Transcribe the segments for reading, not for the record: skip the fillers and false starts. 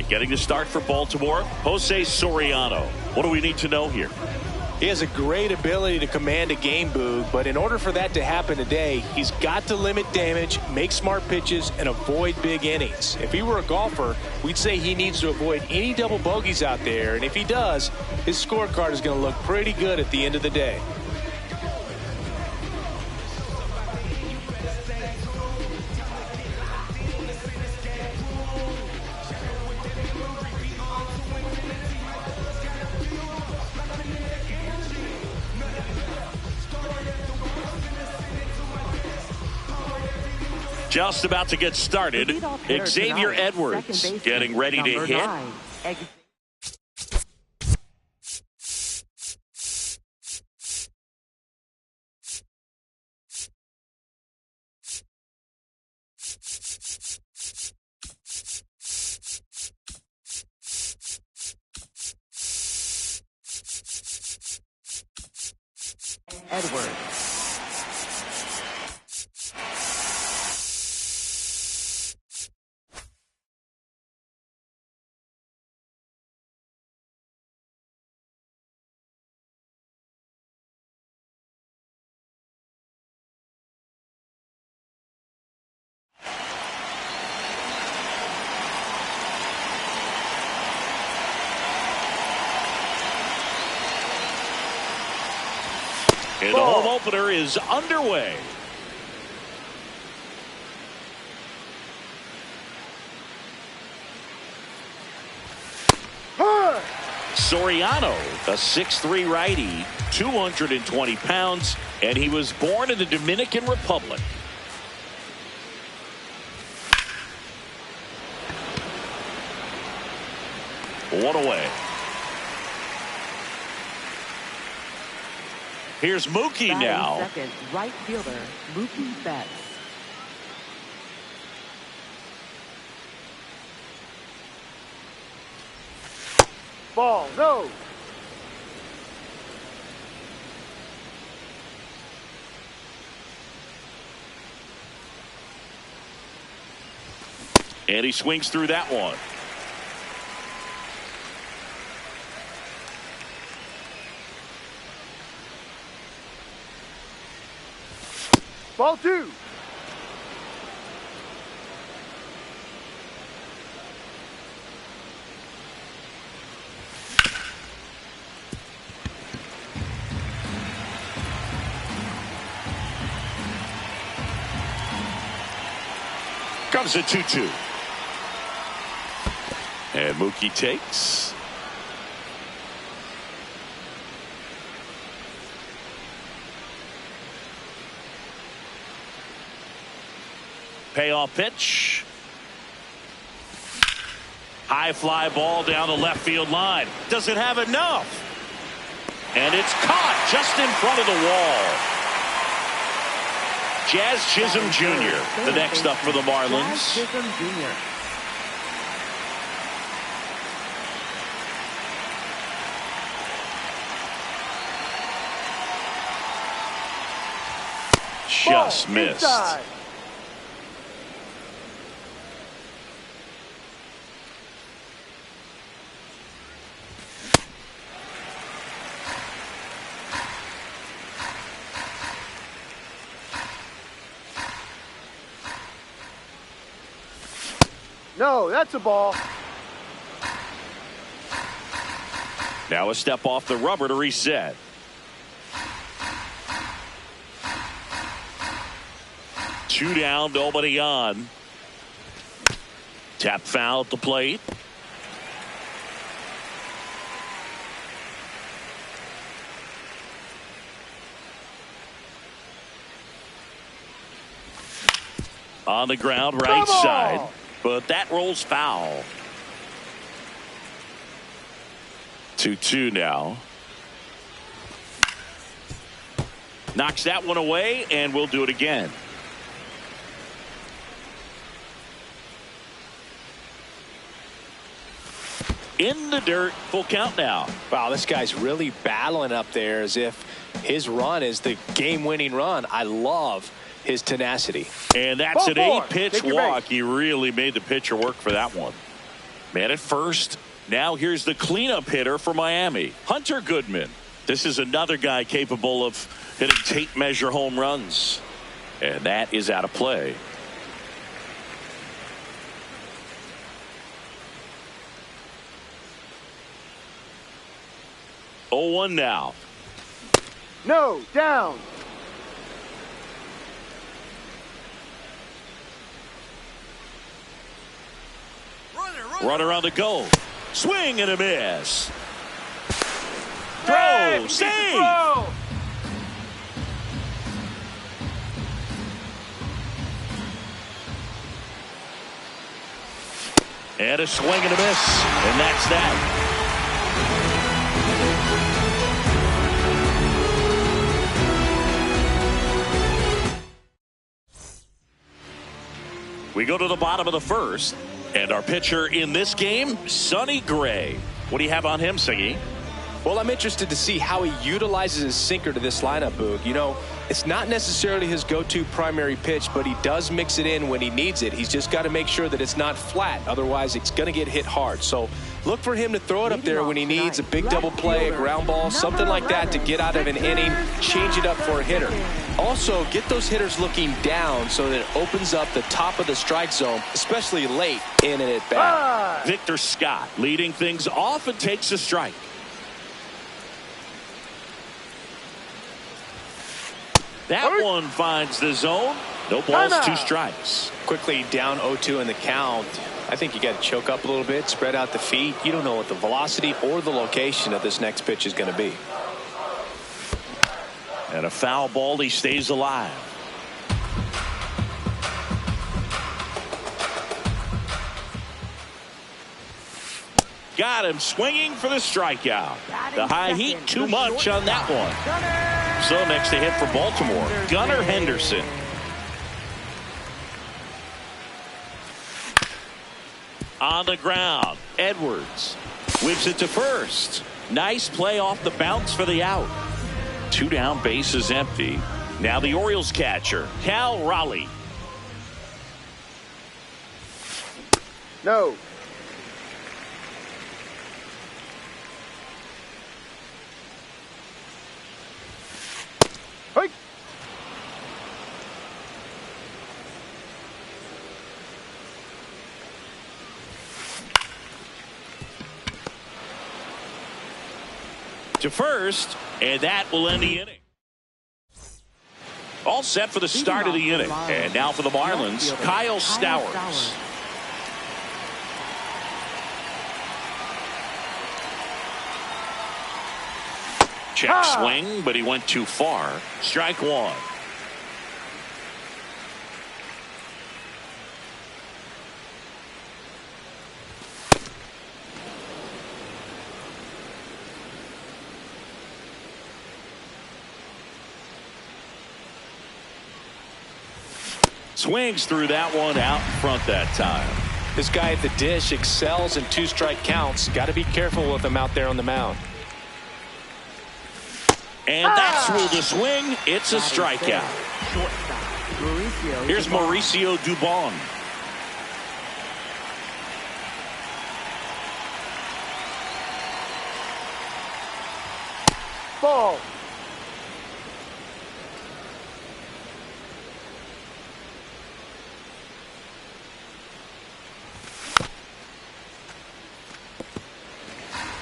right, getting the start for Baltimore, Jose Soriano. What do we need to know here? He has a great ability to command a game, Boog, but in order for that to happen today, he's got to limit damage, make smart pitches, and avoid big innings. If he were a golfer, we'd say he needs to avoid any double bogeys out there, and if he does, his scorecard is going to look pretty good at the end of the day. Just about to get started. Xavier Edwards getting ready to hit. Edwards. And the home opener is underway. Soriano, a 6'3" righty, 220 pounds, and he was born in the Dominican Republic. One away. Here's Mookie now. Second, right fielder, Mookie Betts. Ball, no. And he swings through that one. Ball two. Comes a 2-2. And Mookie takes. Payoff pitch. High fly ball down the left field line. Does it have enough? And it's caught just in front of the wall. Jazz Chisholm Jr. the next up for the Marlins. Jazz Chisholm Jr. Just missed. Inside. No, that's a ball. Now a step off the rubber to reset. Two down, nobody on. Tap foul at the plate. On the ground, right side. But that rolls foul. 2-2 now. Knocks that one away, and we'll do it again. In the dirt, full count now. Wow, this guy's really battling up there as if his run is the game-winning run. I love his tenacity. And that's an 8-pitch walk. He really made the pitcher work for that one. Man at first. Now here's the cleanup hitter for Miami, Hunter Goodman. This is another guy capable of hitting tape measure home runs. And that is out of play. 0-1 now. No, down. Runner on the go. Swing and a miss. Throw. Save. And a swing and a miss. And that's that. We go to the bottom of the first. And our pitcher in this game, Sonny Gray. What do you have on him, Siggy? Well, I'm interested to see how he utilizes his sinker to this lineup, Boog. You know, it's not necessarily his go-to primary pitch, but he does mix it in when he needs it. He's just got to make sure that it's not flat. Otherwise, it's going to get hit hard. So look for him to throw it up there when he needs a big double play, a ground ball, something like that to get out of an inning, change it up for a hitter. Also, get those hitters looking down so that it opens up the top of the strike zone, especially late in an at-bat. Victor Scott leading things off and takes a strike. That one finds the zone. No balls, 2 strikes. Quickly down 0-2 in the count. I think you got to choke up a little bit, spread out the feet. You don't know what the velocity or the location of this next pitch is going to be. And a foul ball. He stays alive. Got him swinging for the strikeout. The high heat, too much on that one. So next to hit for Baltimore, Gunnar Henderson. On the ground, Edwards whips it to first. Nice play off the bounce for the out. 2 down, bases empty. Now the Orioles catcher, Cal Raleigh. No. Hey. To first, and that will end the inning. All set for the start of the inning. And now for the Marlins, Kyle Stowers. Check swing, but he went too far. Strike 1. Swings through that one out in front that time. This guy at the dish excels in 2-strike counts. Got to be careful with him out there on the mound. And that's through the swing. It's a strikeout. Here's Mauricio Dubon. Ball.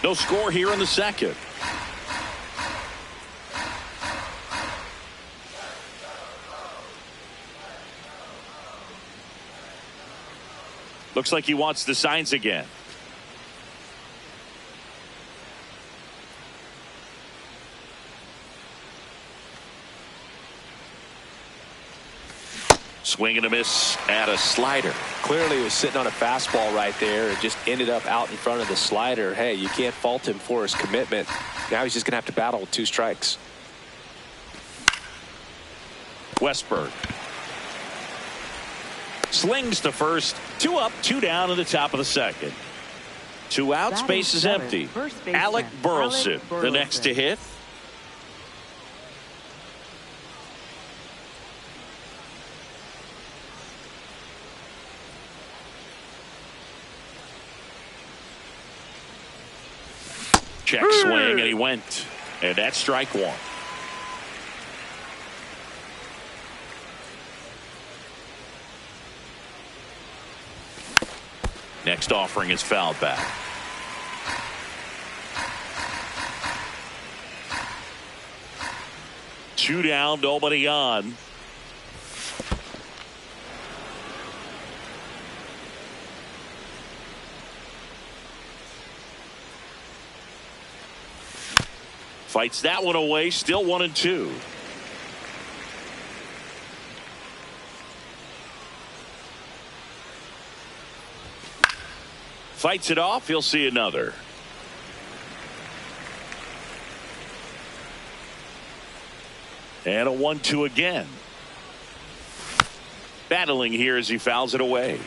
No score here in the second. Looks like he wants the signs again. Swing and a miss at a slider. Clearly he was sitting on a fastball right there and just ended up out in front of the slider. Hey, you can't fault him for his commitment. Now he's just going to have to battle with 2 strikes. Westberg slings to first. 2 up, 2 down in the top of the second. 2 outs, base is empty. Alec Burleson, the next to hit. Check swing, and he went. And that's strike one. Next offering is fouled back. Two down, nobody on. Fights that one away, still 1-2. Fights it off, he'll see another. And a 1-2 again. Battling here as he fouls it away.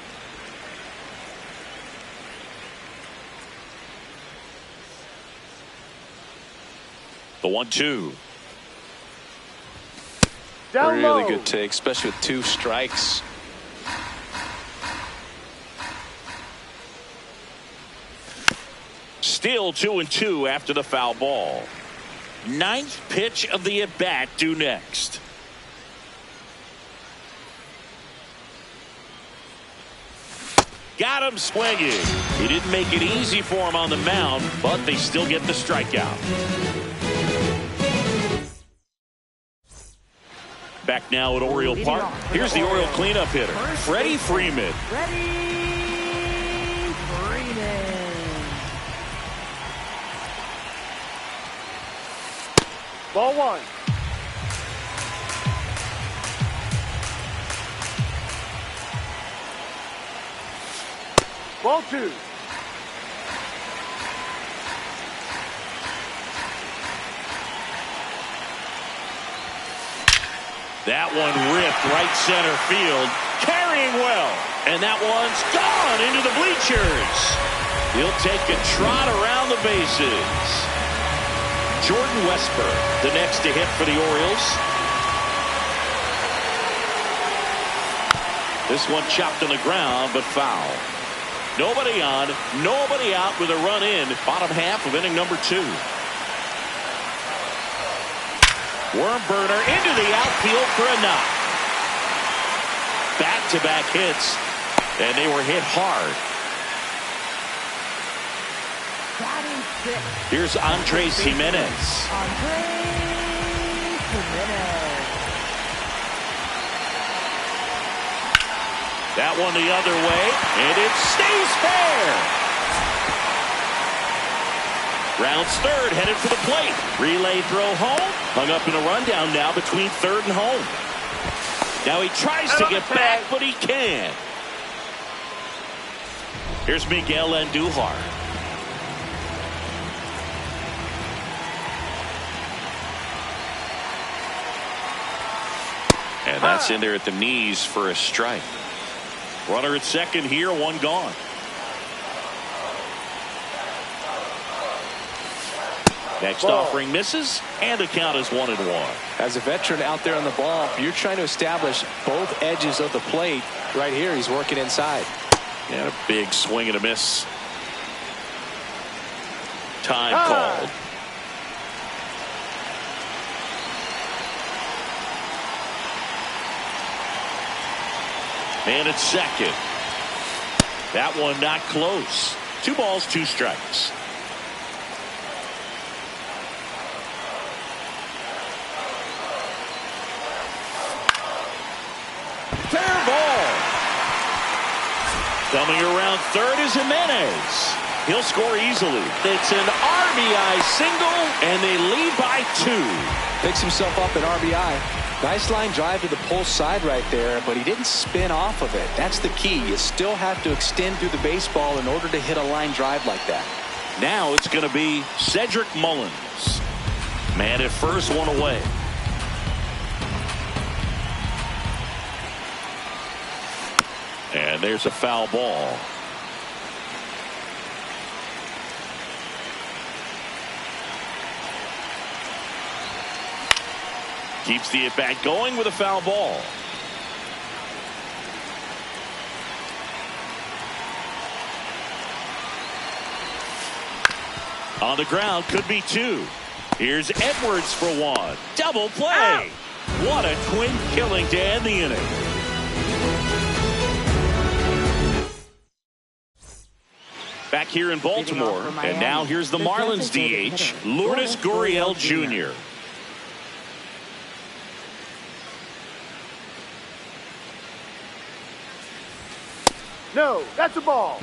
The 1-2. Down really low. good take, especially with 2 strikes. Still 2-2 after the foul ball. 9th pitch of the at-bat due next. Got him swinging. He didn't make it easy for him on the mound, but they still get the strikeout. Back now at Oriole Park. Here's the Oriole cleanup hitter, Freddie Freeman. Freddie Freeman. Ball 1. Ball 2. That one ripped right center field, carrying well, and that one's gone into the bleachers. He'll take a trot around the bases. Jordan Westburg, the next to hit for the Orioles. This one chopped on the ground, but foul. Nobody on, nobody out with a run in, bottom half of inning number 2. Worm burner into the outfield for a knock. Back-to-back hits, and they were hit hard. Here's Andres Jimenez. That one the other way, and it stays fair. Rounds third, headed for the plate. Relay throw home. Hung up in a rundown now between third and home. Now he tries to get back, but he can't. Here's Miguel Andujar. And that's in there at the knees for a strike. Runner at second here, one gone. Next offering misses, and the count is 1-1. As a veteran out there on the ball, you're trying to establish both edges of the plate. Right here, he's working inside. And a big swing and a miss. Time called. And it's second. That one not close. 2 balls, 2 strikes. Fair ball. Coming around third is Jimenez. He'll score easily. It's an RBI single, and they lead by 2. Picks himself up an RBI. Nice line drive to the pull side right there, but he didn't spin off of it. That's the key. You still have to extend through the baseball in order to hit a line drive like that. Now it's going to be Cedric Mullins. Man at first, one away. And there's a foul ball. Keeps the at-bat going with a foul ball. On the ground, could be two. Here's Edwards for one. Double play. What a twin killing to end the inning. Back here in Baltimore, and now here's the Marlins DH, Lourdes Gurriel Jr. No, that's a ball.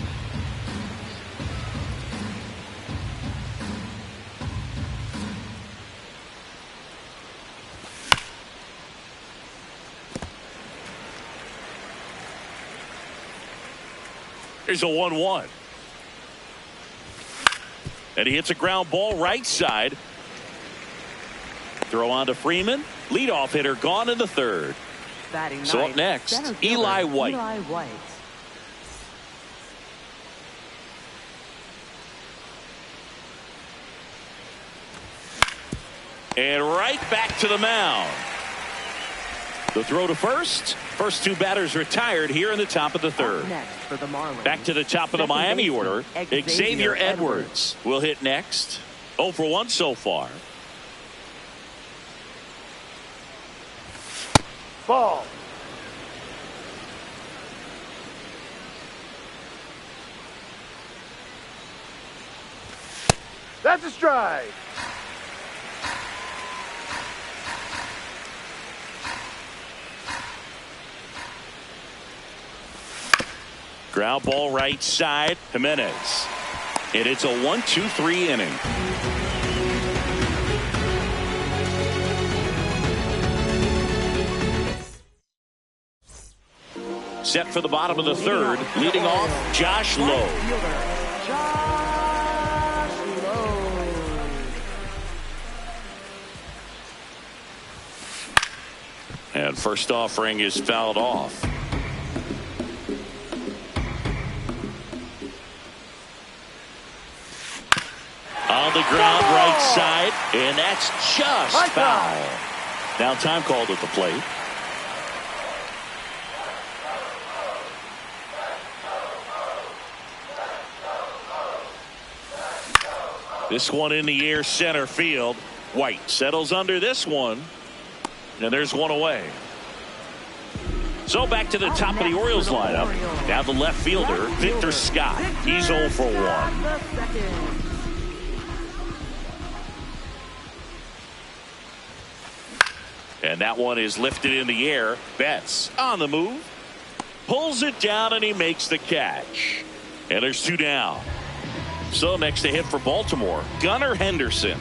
Here's a 1-1. And he hits a ground ball right side. Throw on to Freeman. Leadoff hitter gone in the third. So up next, Eli White. And right back to the mound. The throw to first. First two batters retired here in the top of the third. Back to the top of the Miami order. Xavier Edwards will hit next. 0 for 1 so far. Ball. That's a strike. Ground ball right side. Jimenez. And it's a 1-2-3 inning. Set for the bottom of the third. Leading off, Josh Lowe. And first offering is fouled off. On the ground right side, and that's just foul. Now time called at the plate. This one in the air, center field. White settles under this one, and there's one away. So back to the top of the Orioles lineup. Now the left fielder, Victor Scott. He's 0 for 1. And that one is lifted in the air. Betts on the move. Pulls it down and he makes the catch. And there's two down. So next to hit for Baltimore, Gunnar Henderson.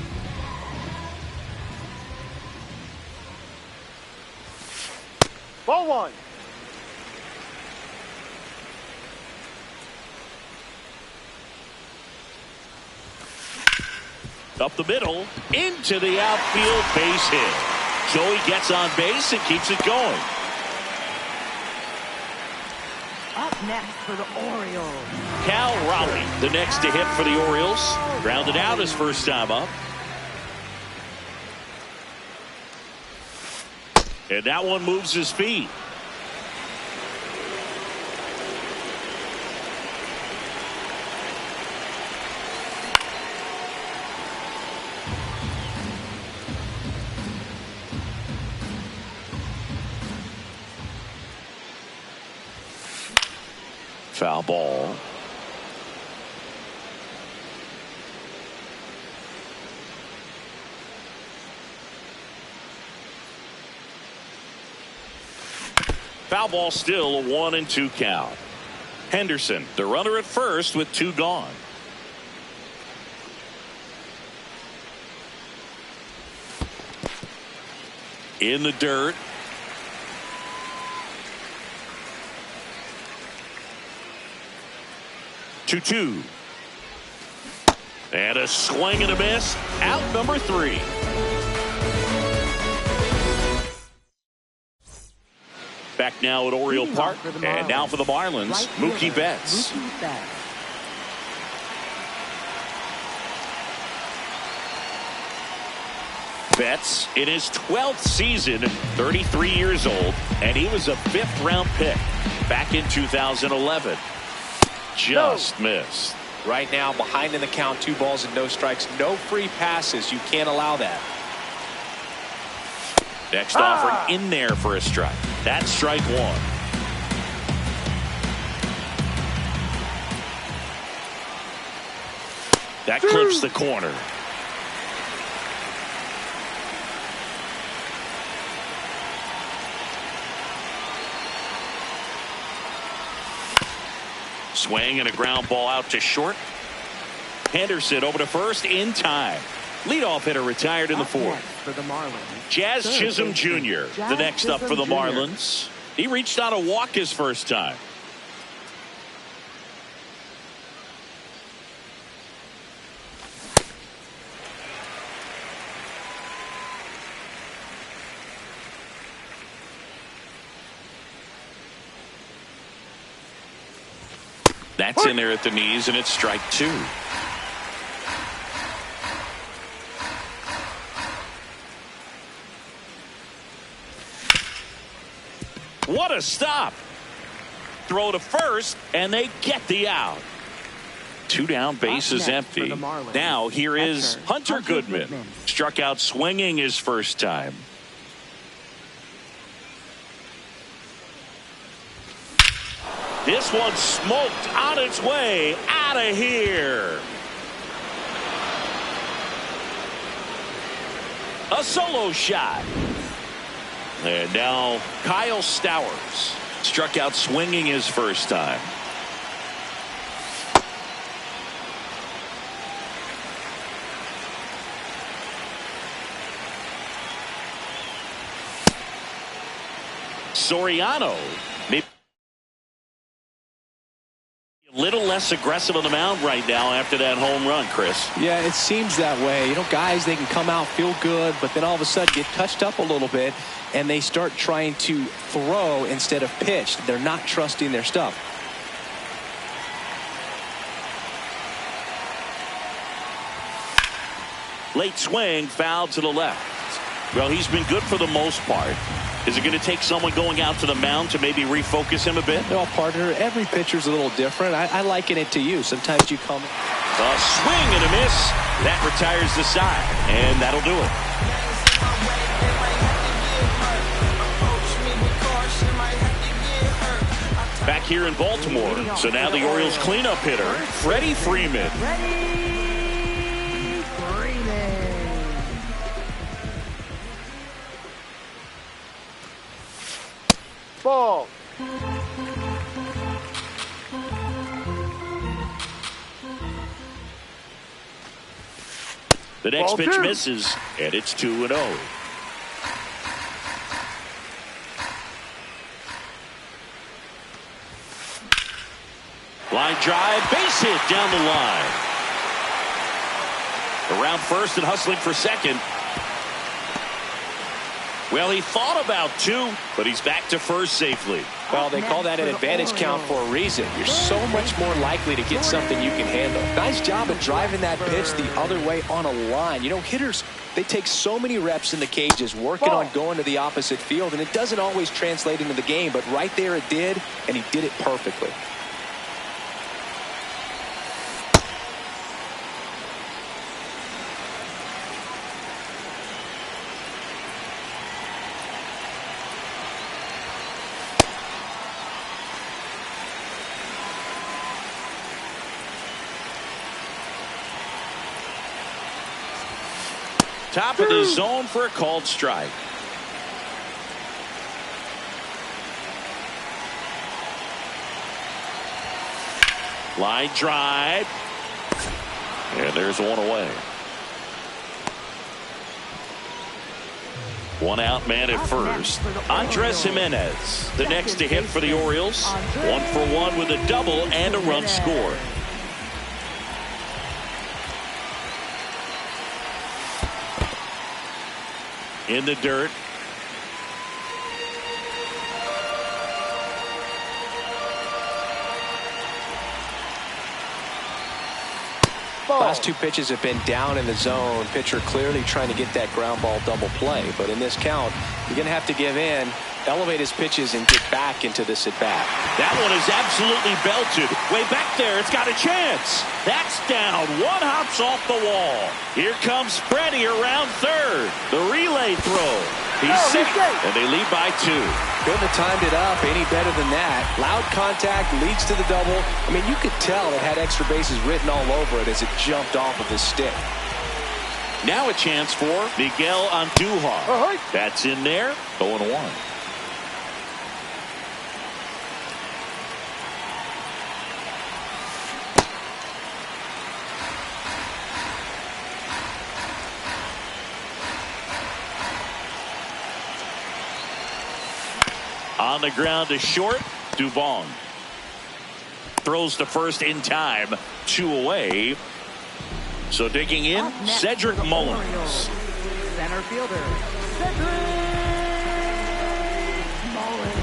Ball one. Up the middle, into the outfield, base hit. So he gets on base and keeps it going. Up next for the Orioles, Cal Raleigh, the next to hit for the Orioles. Grounded out his first time up. And that one moves his feet. Foul ball. Foul ball, still a 1-2 count. Henderson, the runner at first with two gone. In the dirt. Two. And a swing and a miss. Out number 3. Back now at Oriole Park. And now for the Marlins, Mookie Betts. Betts in his 12th season, 33 years old, and he was a 5th round pick back in 2011. Just missed. Right now, behind in the count, 2 balls and no strikes, no free passes. You can't allow that. Next offer in there for a strike. That's strike 1. That clips the corner. Swing and a ground ball out to short. Henderson over to first in time. Leadoff hitter retired in the 4th. For the Marlins, Jazz Chisholm Jr. the next up for the Marlins. He reached on a walk his first time. That's in there at the knees, and it's strike 2. What a stop. Throw to first, and they get the out. 2 down, bases empty. Now here is Hunter Goodman. Struck out swinging his first time. This one smoked on its way out of here. A solo shot. And now Kyle Stowers struck out swinging his first time. Soriano maybe a little less aggressive on the mound right now after that home run, Chris. Yeah, it seems that way. You know, guys, they can come out, feel good, but then all of a sudden get touched up a little bit, and they start trying to throw instead of pitch. They're not trusting their stuff. Late swing, foul to the left. Well, he's been good for the most part. Is it going to take someone going out to the mound to maybe refocus him a bit? Well, partner, every pitcher's a little different. I liken it to you. Sometimes you come. A swing and a miss. That retires the side, and that'll do it. Back here in Baltimore. So now the Orioles cleanup hitter, Freddie Freeman. Ball. The next Ball pitch 2. misses, and it's 2-0. Line drive, base hit down the line. Around first and hustling for second. Well, he thought about 2, but he's back to first safely. Well, they call that an advantage count for a reason. You're so much more likely to get something you can handle. Nice job of driving that pitch the other way on a line. You know, hitters, they take so many reps in the cages working on going to the opposite field, and it doesn't always translate into the game, but right there it did, and he did it perfectly. Top of the zone for a called strike. Line drive. And there's one away. One out man at first. Andres Jimenez, the next to hit for the Orioles. 1 for 1 with a double and a run scored. In the dirt. Last 2 pitches have been down in the zone. Pitcher clearly trying to get that ground ball double play. But in this count, you're going to have to give in, elevate his pitches, and get back into this at bat. That one is absolutely belted. Way back there. It's got a chance. That's down. One hops off the wall. Here comes Freddie around third. The relay throw. He's safe. And they lead by 2. Couldn't have timed it up any better than that. Loud contact leads to the double. I mean, you could tell it had extra bases written all over it as it jumped off of his stick. Now a chance for Miguel Andujar. That's in there. 0-1. On the ground to short, Dubon. Throws to first in time. 2 away. So digging in, Cedric Mullins. Center fielder, Cedric Mullins.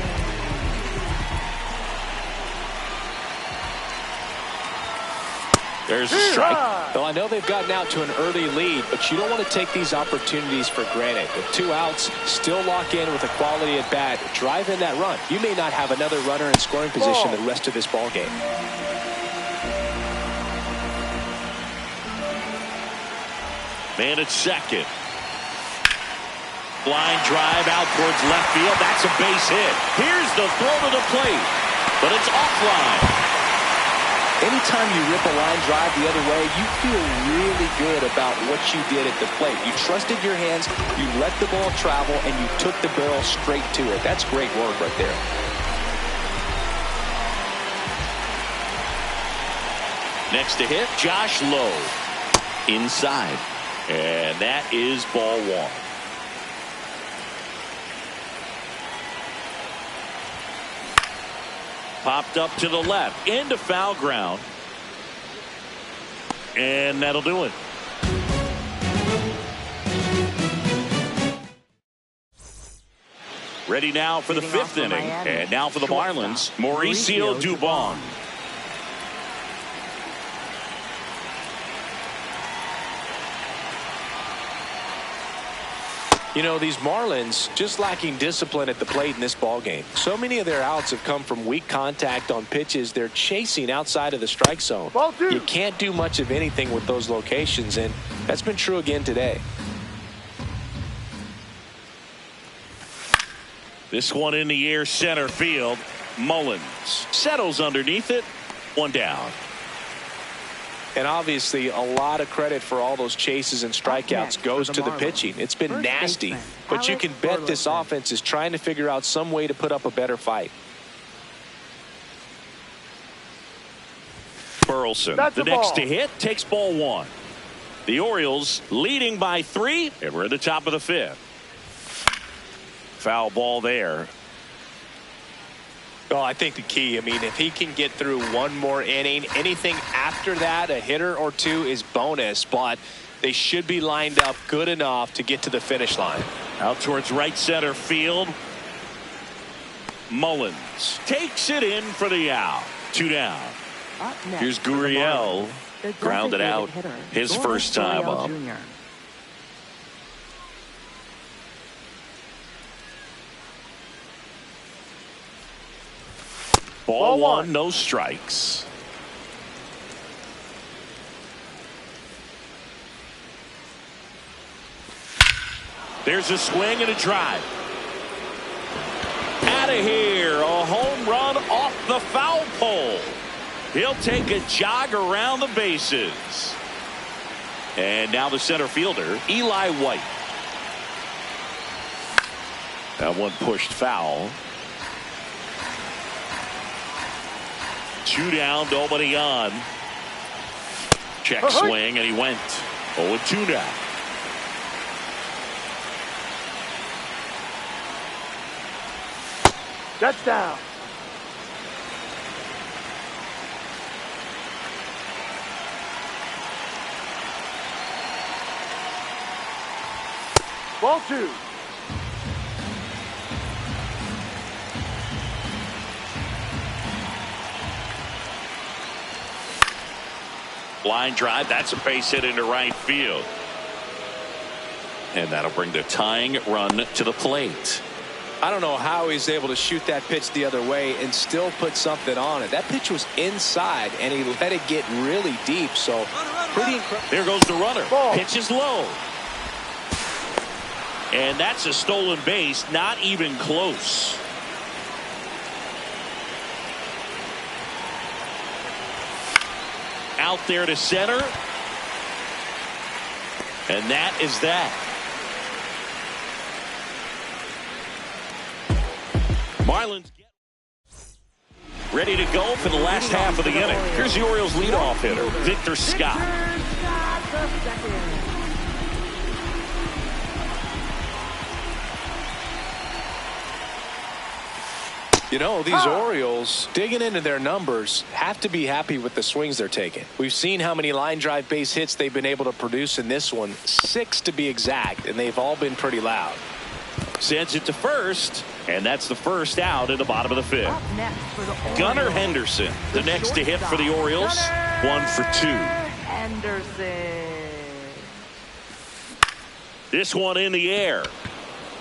There's a strike. Well, I know they've gotten out to an early lead, but you don't want to take these opportunities for granted. With 2 outs, still lock in with a quality at bat. Drive in that run. You may not have another runner in scoring position the rest of this ball game. Man at second. Line drive out towards left field. That's a base hit. Here's the throw to the plate, but it's offline. Anytime you rip a line drive the other way, you feel really good about what you did at the plate. You trusted your hands, you let the ball travel, and you took the barrel straight to it. That's great work right there. Next to hit, Josh Lowe. Inside. And that is ball 1. Popped up to the left, into foul ground. And that'll do it. Ready now for the 5th inning. And now for the Marlins, Mauricio Dubon. You know, these Marlins just lacking discipline at the plate in this ballgame. So many of their outs have come from weak contact on pitches they're chasing outside of the strike zone. You can't do much of anything with those locations, and that's been true again today. This one in the air, center field. Mullins settles underneath it. 1 down. And obviously a lot of credit for all those chases and strikeouts goes to the pitching. It's been nasty, but you can bet this offense is trying to figure out some way to put up a better fight. Burleson, the next to hit, takes ball 1. The Orioles leading by 3, and we're at the top of the 5th. Foul ball there. Well, I think the key, I mean, if he can get through one more inning, anything after that, a hitter or 2 is bonus, but they should be lined up good enough to get to the finish line. Out towards right center field. Mullins takes it in for the out. 2 down. Here's Gurriel. Grounded out his first time up. Ball 1, no strikes. There's a swing and a drive. Out of here. A home run off the foul pole. He'll take a jog around the bases. And now the center fielder, Eli White. That one pushed foul. 2 down, nobody on. Check swing, and he went 0-2 now. Touchdown. Ball 2. Line drive, that's a base hit into right field. And that'll bring the tying run to the plate. I don't know how he's able to shoot that pitch the other way and still put something on it. That pitch was inside, and he let it get really deep. So pretty incredible. There goes the runner. Pitch is low. And that's a stolen base, not even close. Out there to center. And that is that. Marlins ready to go for the last half of the inning. Here's the Orioles leadoff hitter, Victor Scott. You know, these Orioles, digging into their numbers, have to be happy with the swings they're taking. We've seen how many line drive base hits they've been able to produce in this one, 6 to be exact, and they've all been pretty loud. Sends it to first, and that's the first out in the bottom of the fifth. Gunnar Henderson, the next to hit for the Orioles, 1 for 2. Henderson. This one in the air.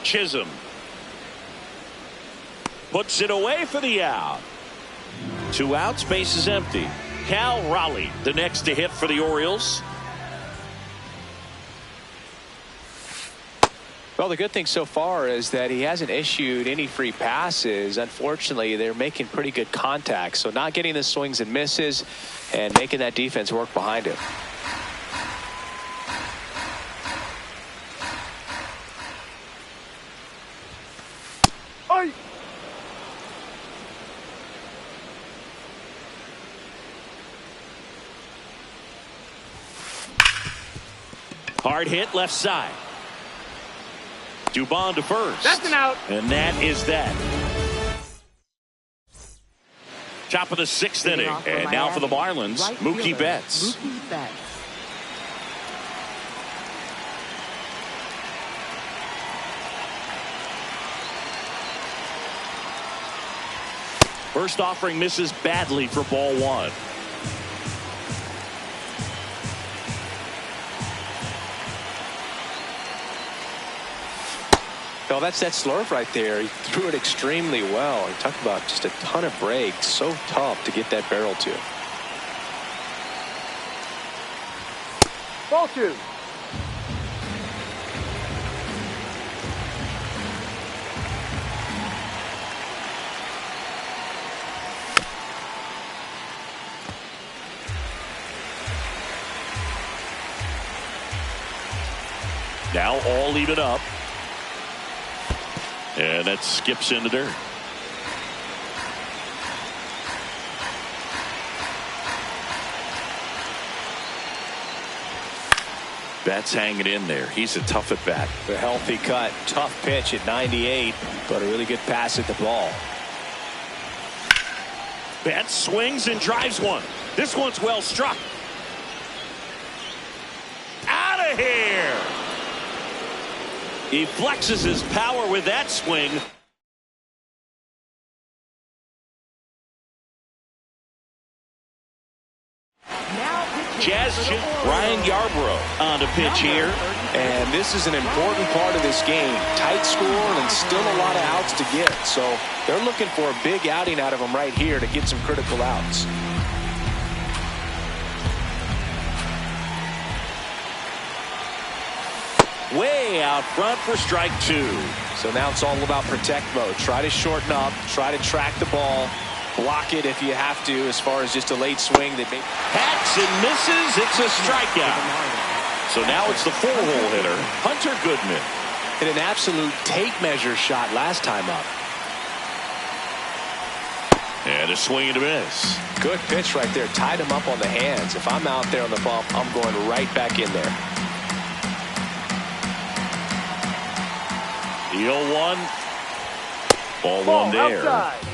Chisholm puts it away for the out. 2 outs, base is empty. Cal Raleigh, the next to hit for the Orioles. Well, the good thing so far is that he hasn't issued any free passes. Unfortunately, they're making pretty good contact, so not getting the swings and misses and making that defense work behind him. Hard hit left side. Dubon to first. That's an out. And that is that. Top of the 6th inning. And now for the Marlins, Mookie Betts. Mookie Betts. First offering misses badly for ball 1. Well, that's that slurve right there. He threw it extremely well. He talked about just a ton of breaks. So tough to get that barrel to. Ball 2. Now all even up. And that skips in the dirt. Betts hanging in there. He's a tough at bat. A healthy cut. Tough pitch at 98, but a really good pass at the ball. Betts swings and drives one. This one's well struck. Out of here. He flexes his power with that swing. Jazz Ryan Yarbrough on the pitch here. And this is an important part of this game. Tight score and still a lot of outs to get. So they're looking for a big outing out of him right here to get some critical outs. Way out front for strike 2. So now it's all about protect mode. Try to shorten up. Try to track the ball. Block it if you have to, as far as just a late swing that may. Hacks and misses. It's a strikeout. So now it's the 4-hole hitter, Hunter Goodman. Hit an absolute tape measure shot last time up. And a swing and a miss. Good pitch right there. Tied him up on the hands. If I'm out there on the bump, I'm going right back in there. The 0-1. Ball 1 there. Outside.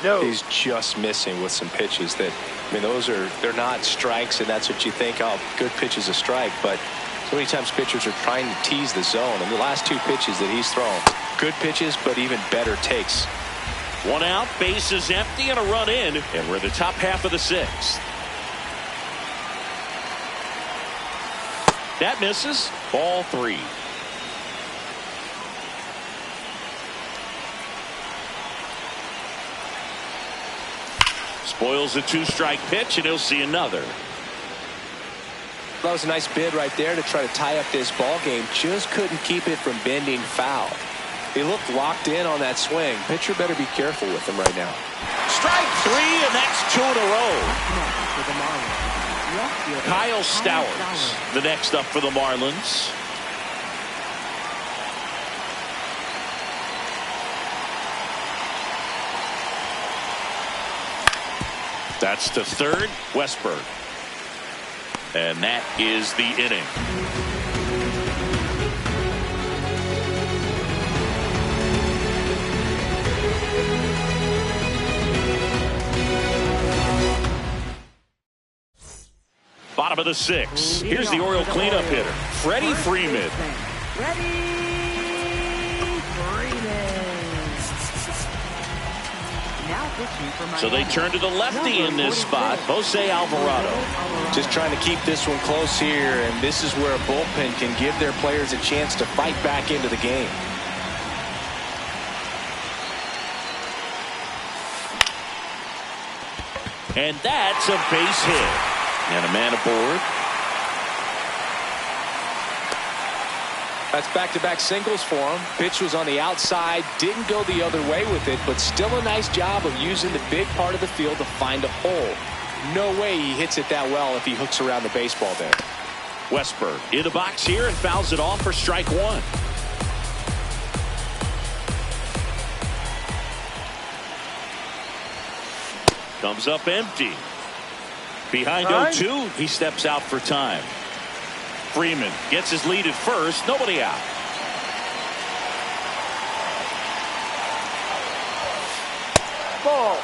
No. He's just missing with some pitches that, I mean, they're not strikes, and that's what you think, oh, good pitch is a strike. But so many times pitchers are trying to tease the zone. And the last 2 pitches that he's thrown, good pitches, but even better takes. 1 out, base is empty, and a run in. And we're in the top half of the 6th. That misses. Ball 3. Spoils a 2-strike pitch, and he'll see another. That was a nice bid right there to try to tie up this ball game. Just couldn't keep it from bending foul. He looked locked in on that swing. Pitcher better be careful with him right now. Strike 3, and that's 2 in a row. Kyle Stowers, the next up for the Marlins. That's to third, Westberg. And that is the inning. Bottom of the 6th. Here's the Oriole cleanup hitter, Freddie Freeman. So they turn to the lefty in this spot, Jose Alvarado. Just trying to keep this one close here, and this is where a bullpen can give their players a chance to fight back into the game. And that's a base hit. And a man aboard. That's back-to-back singles for him. Pitch was on the outside, didn't go the other way with it, but still a nice job of using the big part of the field to find a hole. No way he hits it that well if he hooks around the baseball there. Westberg in the box here and fouls it off for strike 1. Comes up empty. Behind 0-2, he steps out for time. Freeman gets his lead at first. Nobody out. Ball.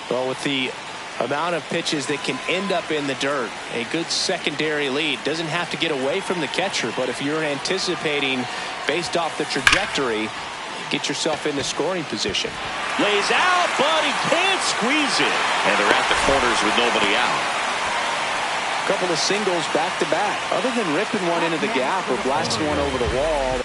Well, with the amount of pitches that can end up in the dirt, a good secondary lead. Doesn't have to get away from the catcher, but if you're anticipating based off the trajectory, get yourself into scoring position. Lays out, but he can't squeeze it. And they're at the corners with nobody out. A couple of singles back to back. Other than ripping one into the gap or blasting one over the wall.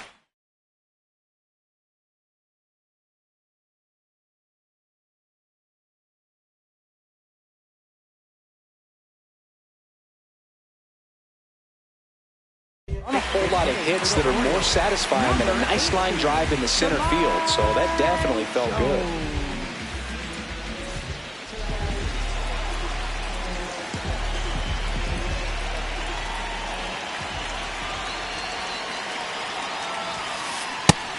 A whole lot of hits that are more satisfying than a nice line drive in the center field, so that definitely felt good.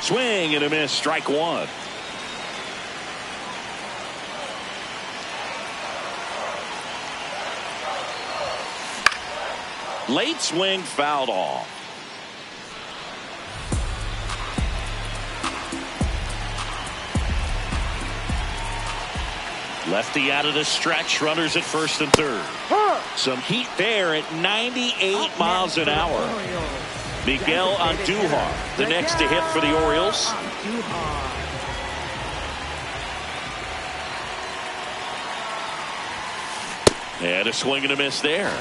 Swing and a miss, strike 1. Late swing fouled off. Lefty out of the stretch, runners at first and third. Some heat there at 98 miles an hour. Miguel Andujar, the next to hit for the Orioles. And a swing and a miss there.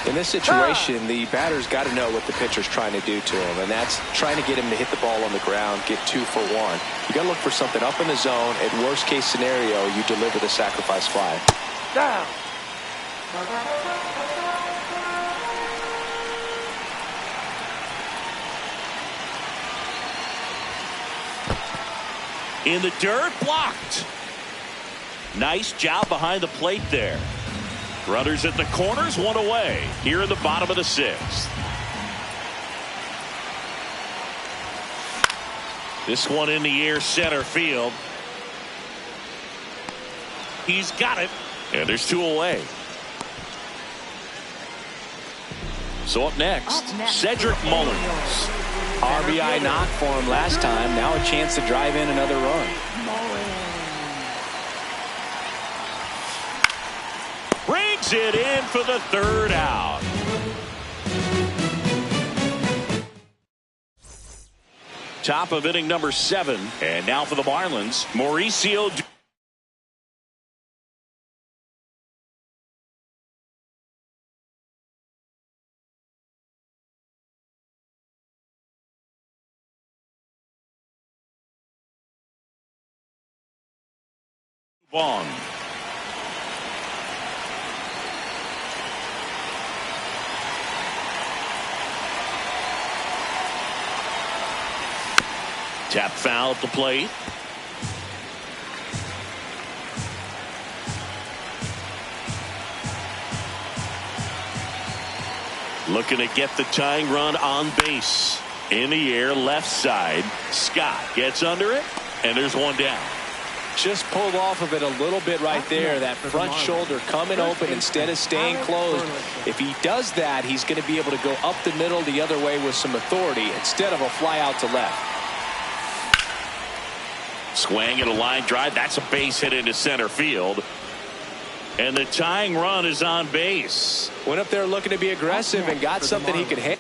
In this situation, the batter's got to know what the pitcher's trying to do to him, and that's trying to get him to hit the ball on the ground, get 2 for 1. You got to look for something up in the zone. At worst case scenario, you deliver the sacrifice fly. Down. In the dirt, blocked. Nice job behind the plate there. Runners at the corners, 1 away. Here in the bottom of the 6th. This one in the air, center field. He's got it. And there's 2 away. So up next, Cedric Mullins. RBI knock for him last time. Now a chance to drive in another run. Brings it in for the 3rd out. Top of inning number 7. And now for the Marlins, Mauricio Vaughn. Tap foul at the plate. Looking to get the tying run on base. In the air, left side. Scott gets under it, and there's one down. Just pulled off of it a little bit right there. That front shoulder coming open instead of staying closed. If he does that, he's going to be able to go up the middle the other way with some authority instead of a fly out to left. Swing and a line drive. That's a base hit into center field. And the tying run is on base. Went up there looking to be aggressive and got something he could hit.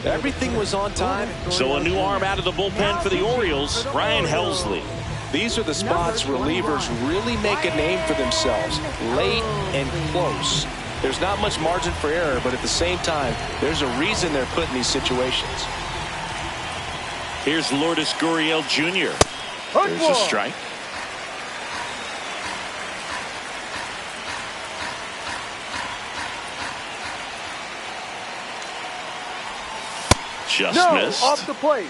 Everything was on time. So a new arm out of the bullpen for the Orioles, Ryan Helsley. These are the spots relievers really make a name for themselves. Late and close. There's not much margin for error, but at the same time, there's a reason they're put in these situations. Here's Lourdes Gurriel Jr. There's a strike. Just missed. Off the plate.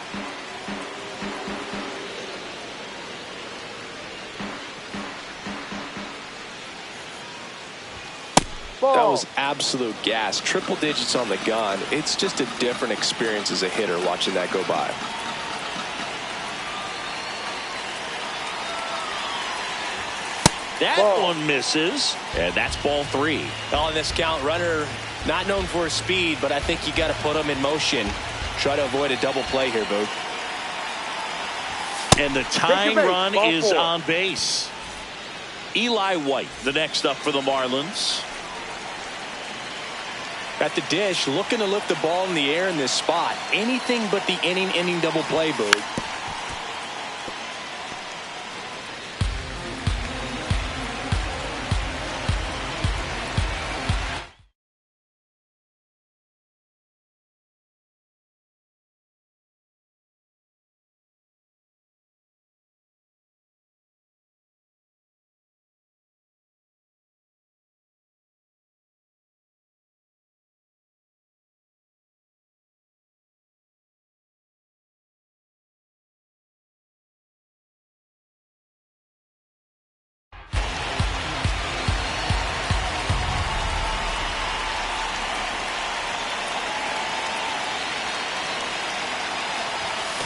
That was absolute gas. Triple digits on the gun. It's just a different experience as a hitter watching that go by. That one misses, and that's ball 3. On this count, runner not known for his speed, but I think you got to put him in motion. Try to avoid a double play here, Boog. And the tying run is on base. Eli White, the next up for the Marlins. At the dish, looking to lift the ball in the air in this spot. Anything but the inning double play, Boog.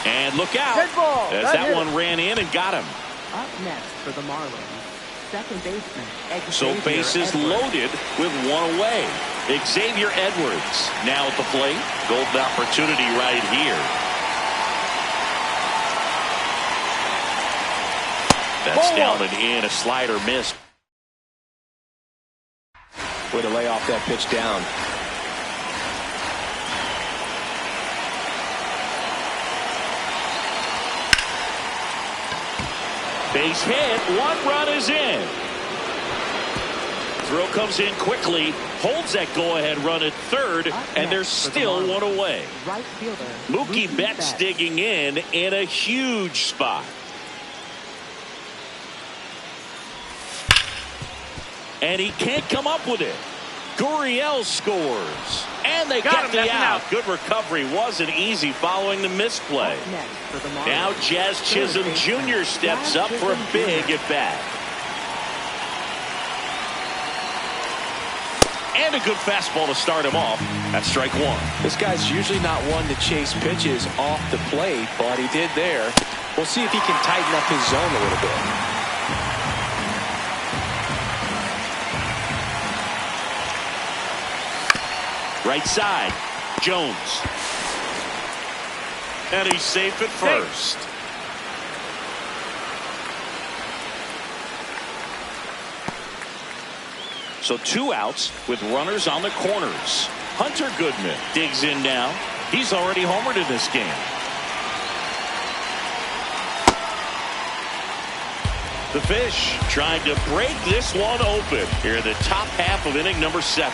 And look out, as that one ran in and got him. Up next for the Marlins, second baseman So bases loaded with one away. Xavier Edwards now at the plate. Golden opportunity right here. That's down and in. A slider missed. Way to lay off that pitch down. Base hit. One run is in. Throw comes in quickly. Holds that go-ahead run at third. And there's still one away. Right fielder Mookie Betts digging in a huge spot. And he can't come up with it. Gurriel scores. And they get the out. Good recovery. Wasn't easy following the misplay. Now Jazz Chisholm Jr. steps up for a big at-bat. And a good fastball to start him off. That's strike 1. This guy's usually not one to chase pitches off the plate, but he did there. We'll see if he can tighten up his zone a little bit. Right side, Jones. And he's safe at first. So 2 outs with runners on the corners. Hunter Goodman digs in now. He's already homered in this game. The Fish trying to break this one open here in the top half of inning number 7.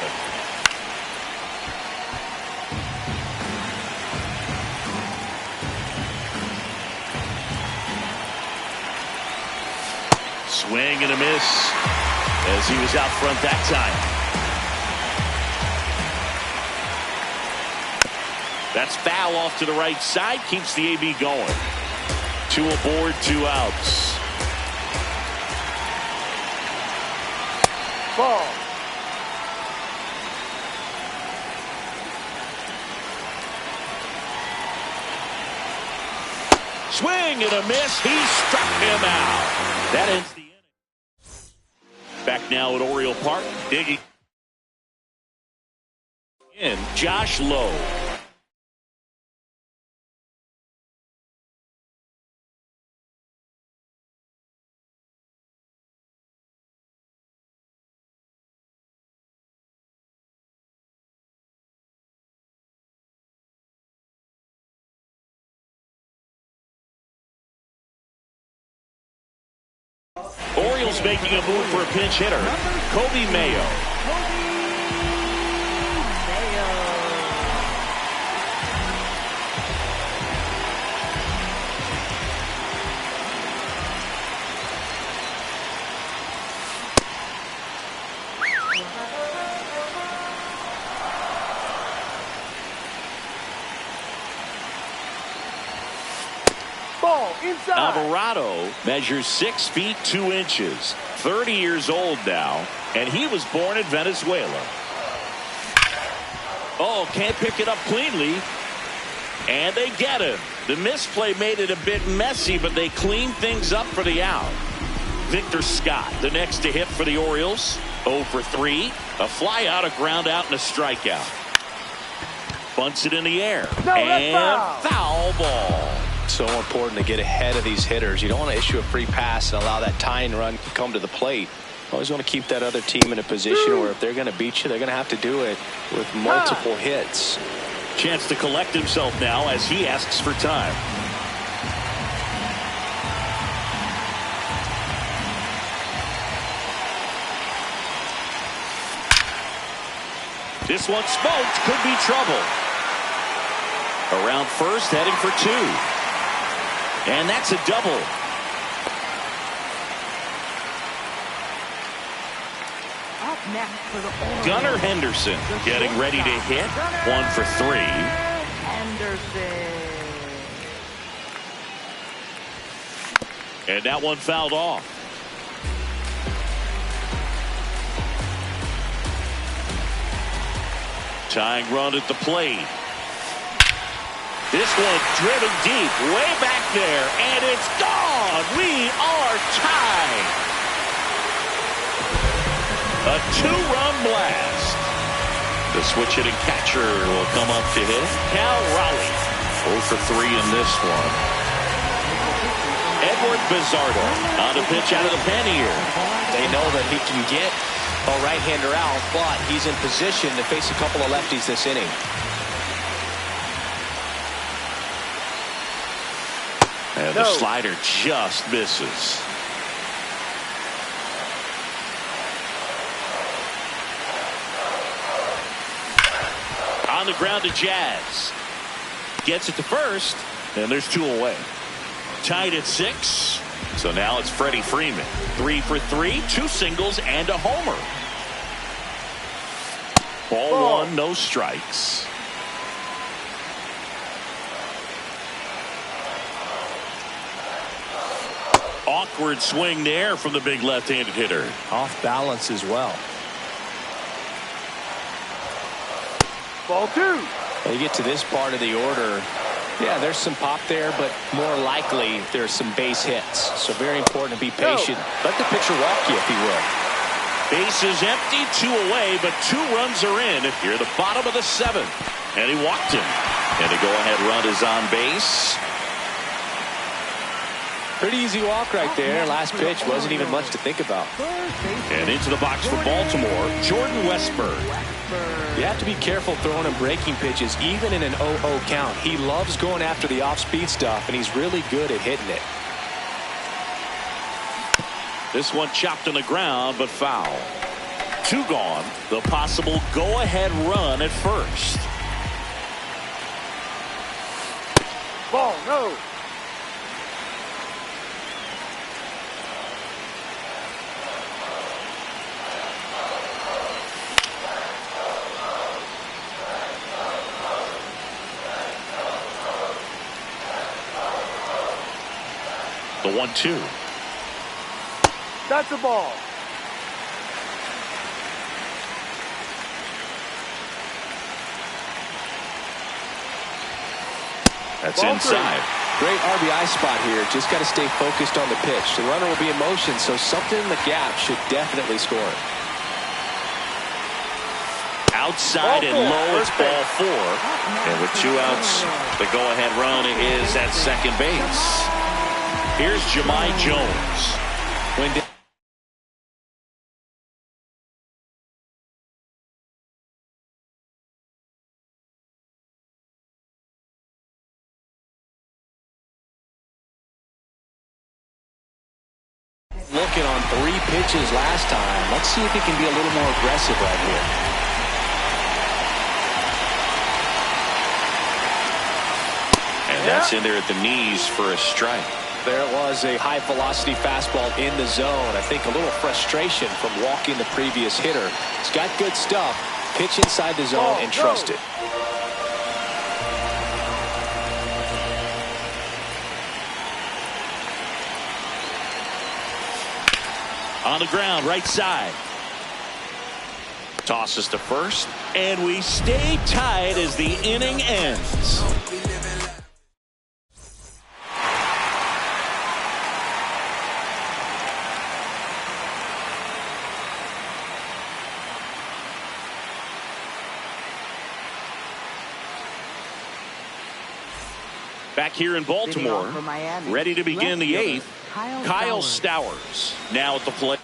Swing and a miss as he was out front that time. That's foul off to the right side. Keeps the AB going. 2 aboard, 2 outs. Ball. Swing and a miss. He struck him out. That ends the inning. Back now at Oriole Park. Digging in, Josh Lowe. Orioles making a move for a pinch hitter. Kobe Mayo. Ball inside. Alvarado measures 6 feet 2 inches. 30 years old now, and he was born in Venezuela. Oh, can't pick it up cleanly. And they get him. The misplay made it a bit messy, but they clean things up for the out. Victor Scott, the next to hit for the Orioles. 0 for 3. A fly out, a ground out, and a strikeout. Bunts it in the air. No, and foul ball. So important to get ahead of these hitters. You don't want to issue a free pass and allow that tying run to come to the plate. Always want to keep that other team in a position where if they're going to beat you, they're going to have to do it with multiple hits. Chance to collect himself now as he asks for time. This one smoked. Could be trouble. Around first, heading for 2. And that's a double. Up next for the Orioles, Gunnar Henderson getting ready to hit. 1 for 3. Henderson. And that one fouled off. Tying run at the plate. This one driven deep, way back there, and it's gone. We are tied. A 2-run blast. The switch hitting catcher will come up to hit. Cal Raleigh, 0 for 3 in this one. Edward Bizardo on a pitch out of the pen here. They know that he can get a right-hander out, but he's in position to face a couple of lefties this inning. And the slider just misses. On the ground to Jazz. Gets it to first, and there's 2 away. Tied at 6. So now it's Freddie Freeman. 3 for 3, 2 singles and a homer. Ball 1, no strikes. Awkward swing there from the big left-handed hitter. Off balance as well. Ball 2. When you get to this part of the order, yeah, there's some pop there, but more likely there's some base hits. So very important to be patient. Let the pitcher walk you, if he will. Base is empty, 2 away, but 2 runs are in here at the bottom of the 7th. And he walked him. And the go-ahead run is on base. Pretty easy walk right there. Last pitch wasn't even much to think about. And into the box for Baltimore, Jordan Westburg. You have to be careful throwing him breaking pitches, even in an 0-0 count. He loves going after the off-speed stuff, and he's really good at hitting it. This one chopped on the ground, but foul. 2 gone. The possible go-ahead run at first. Ball, no. The 1-2. That's a ball. That's Ball inside. Great RBI spot here. Just got to stay focused on the pitch. The runner will be in motion, so something in the gap should definitely score him. Outside and low, it's ball 4. And with 2 outs, the go-ahead run is at second base. Here's Jahmai Jones. Looking on 3 pitches last time. Let's see if he can be a little more aggressive right here. And that's in there at the knees for a strike. There it was, a high-velocity fastball in the zone. I think a little frustration from walking the previous hitter. He's got good stuff. Pitch inside the zone and trust it. On the ground, right side. Tosses to first, and we stay tied as the inning ends. Back here in Baltimore, ready to begin the 8th. Kyle Stowers now at the plate.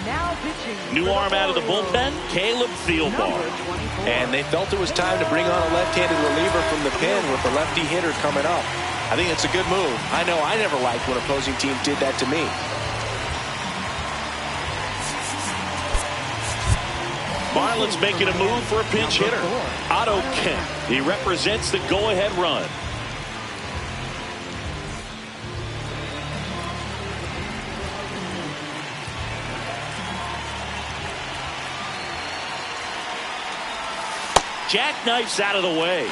Now pitching. New arm out of the bullpen, Caleb Thielbar. And they felt it was time to bring on a left-handed reliever from the pen with the lefty hitter coming up. I think it's a good move. I know I never liked when opposing teams did that to me. Marlins making a move for a pinch hitter. Otto Kemp. He represents the go-ahead run. Jackknifes out of the way.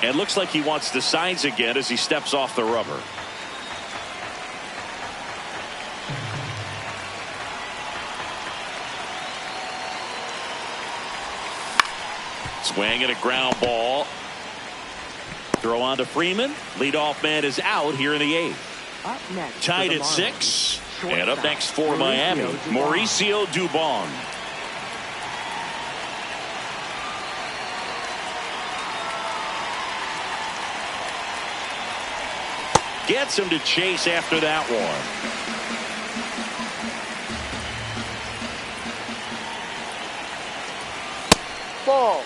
And looks like he wants the signs again as he steps off the rubber. Swing and a ground ball. Throw on to Freeman. Leadoff man is out here in the 8th. Tied at 6. And up next for Miami, Mauricio Dubon. Gets him to chase after that one. Ball.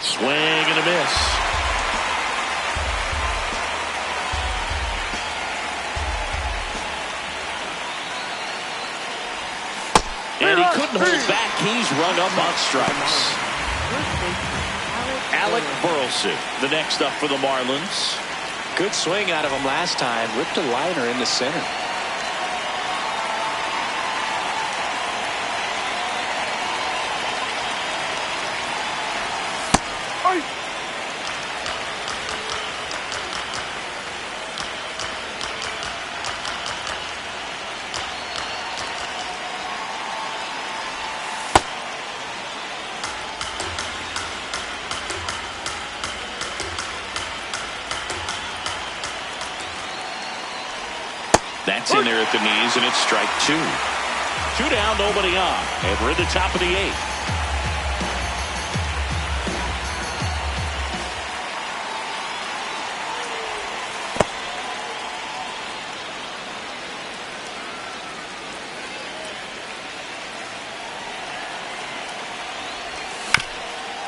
Swing and a miss. And he couldn't hold back. He's rung up on strikes. Alec Burleson, the next up for the Marlins. Good swing out of him last time. Ripped a liner in the center. That's in there at the knees, and it's strike two. 2 down, nobody on. And we're at the top of the 8th.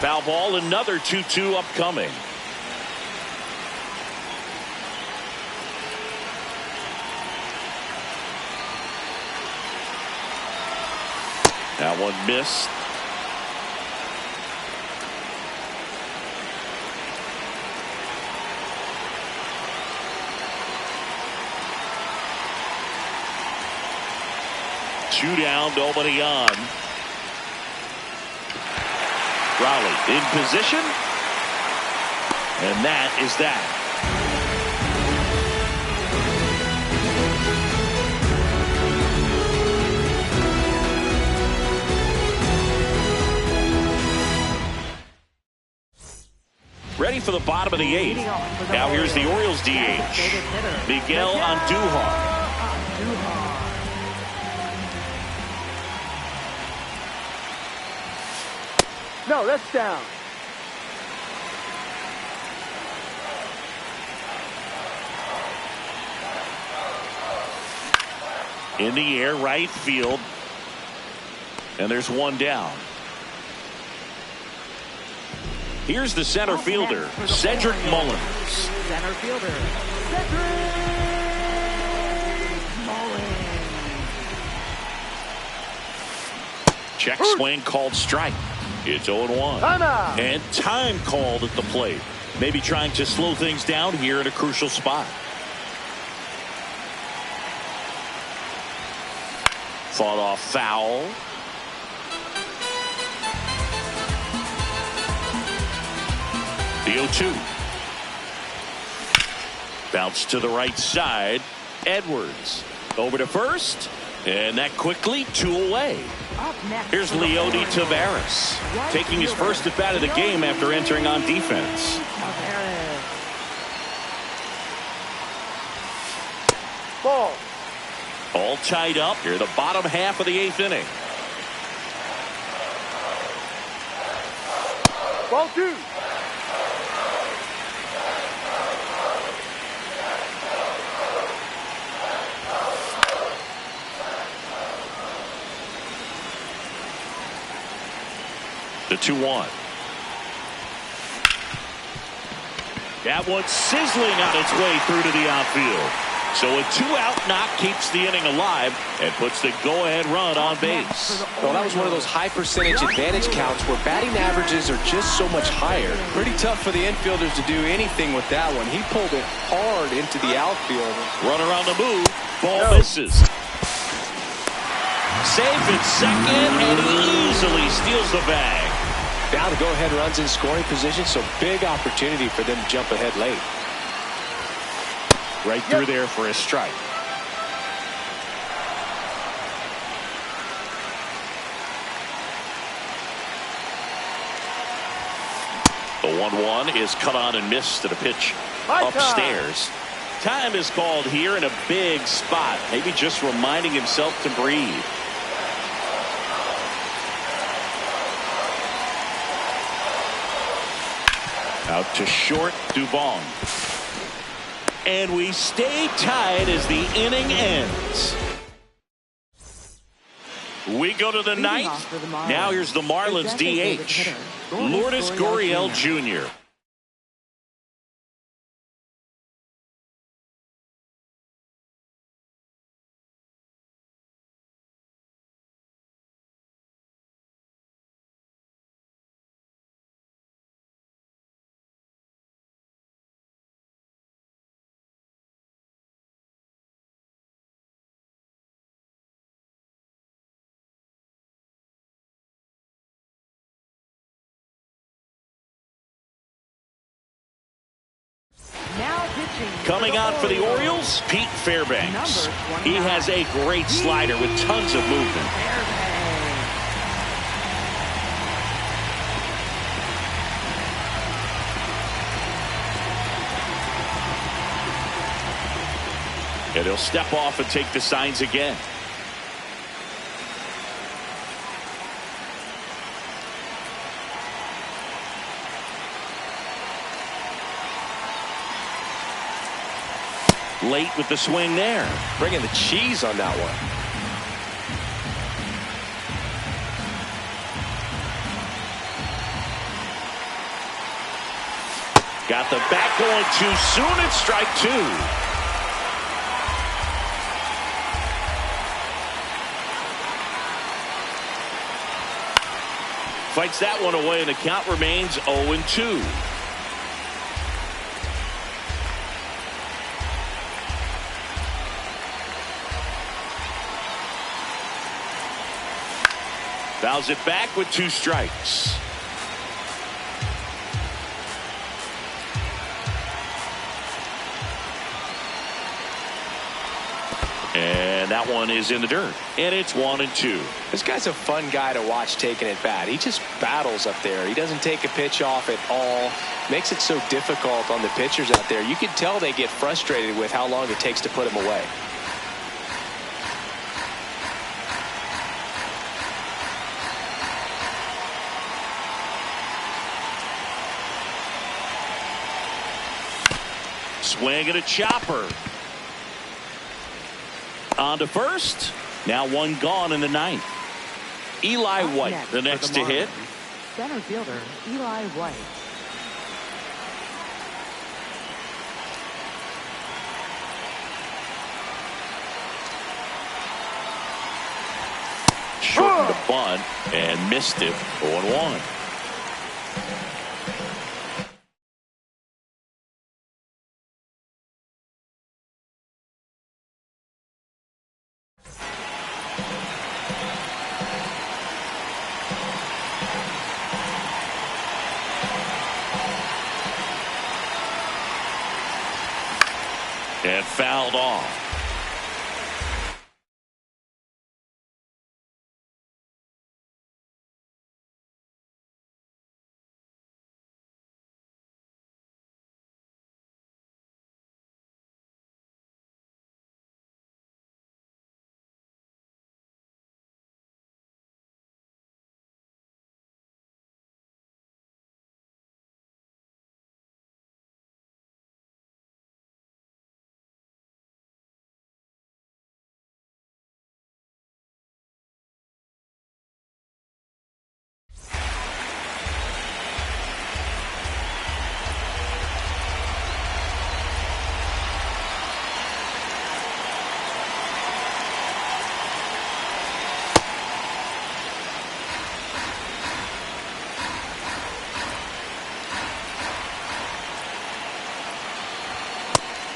Foul ball, another 2-2 upcoming. That one missed. Two down, nobody on. Raleigh in position. And that is that. Ready for the bottom of the 8th. Now here's the Orioles DH. Miguel Andujar. No, that's down. In the air, right field. And there's one down. Here's the center fielder, Cedric Mullins. Center fielder, Cedric Mullins. Check swing called strike. It's 0-1. Timeout. And time called at the plate. Maybe trying to slow things down here in a crucial spot. Fought off foul. The 0-2. Bounce to the right side. Edwards over to first. And that quickly 2 away. Here's Leody Taveras taking his first at bat of the game after entering on defense. Ball. All tied up here, the bottom half of the 8th inning. Ball 2. The 2-1. That one sizzling on its way through to the outfield. So a 2-out knock keeps the inning alive and puts the go-ahead run on base. Well, that was one of those high percentage advantage counts where batting averages are just so much higher. Pretty tough for the infielders to do anything with that one. He pulled it hard into the outfield. Runner on the move. Ball misses. Safe at second, and he easily steals the bag. Now the go-ahead runs in scoring position, so big opportunity for them to jump ahead late. Right through there for a strike. The 1-1 is cut on and missed to the pitch upstairs. Time is called here in a big spot. Maybe just reminding himself to breathe. Out to short, Dubon. And we stay tied as the inning ends. We go to the 9th. Now here's the Marlins DH, Lourdes Gurriel Jr. Coming on for the Orioles, Pete Fairbanks. He has a great slider with tons of movement. And he'll step off and take the signs again. Late with the swing there. Bringing the cheese on that one. Got the bat going too soon. It's strike two. Fights that one away, and the count remains 0-2. Fouls it back with 2 strikes. And that one is in the dirt. And it's 1-2. This guy's a fun guy to watch taking at bat. He just battles up there. He doesn't take a pitch off at all. Makes it so difficult on the pitchers out there. You can tell they get frustrated with how long it takes to put him away. Swing and a chopper. On to first. Now one gone in the ninth. Eli White, the next to hit. Center fielder Eli White. Shortened the bunt and missed it. 0-1. And fouled off.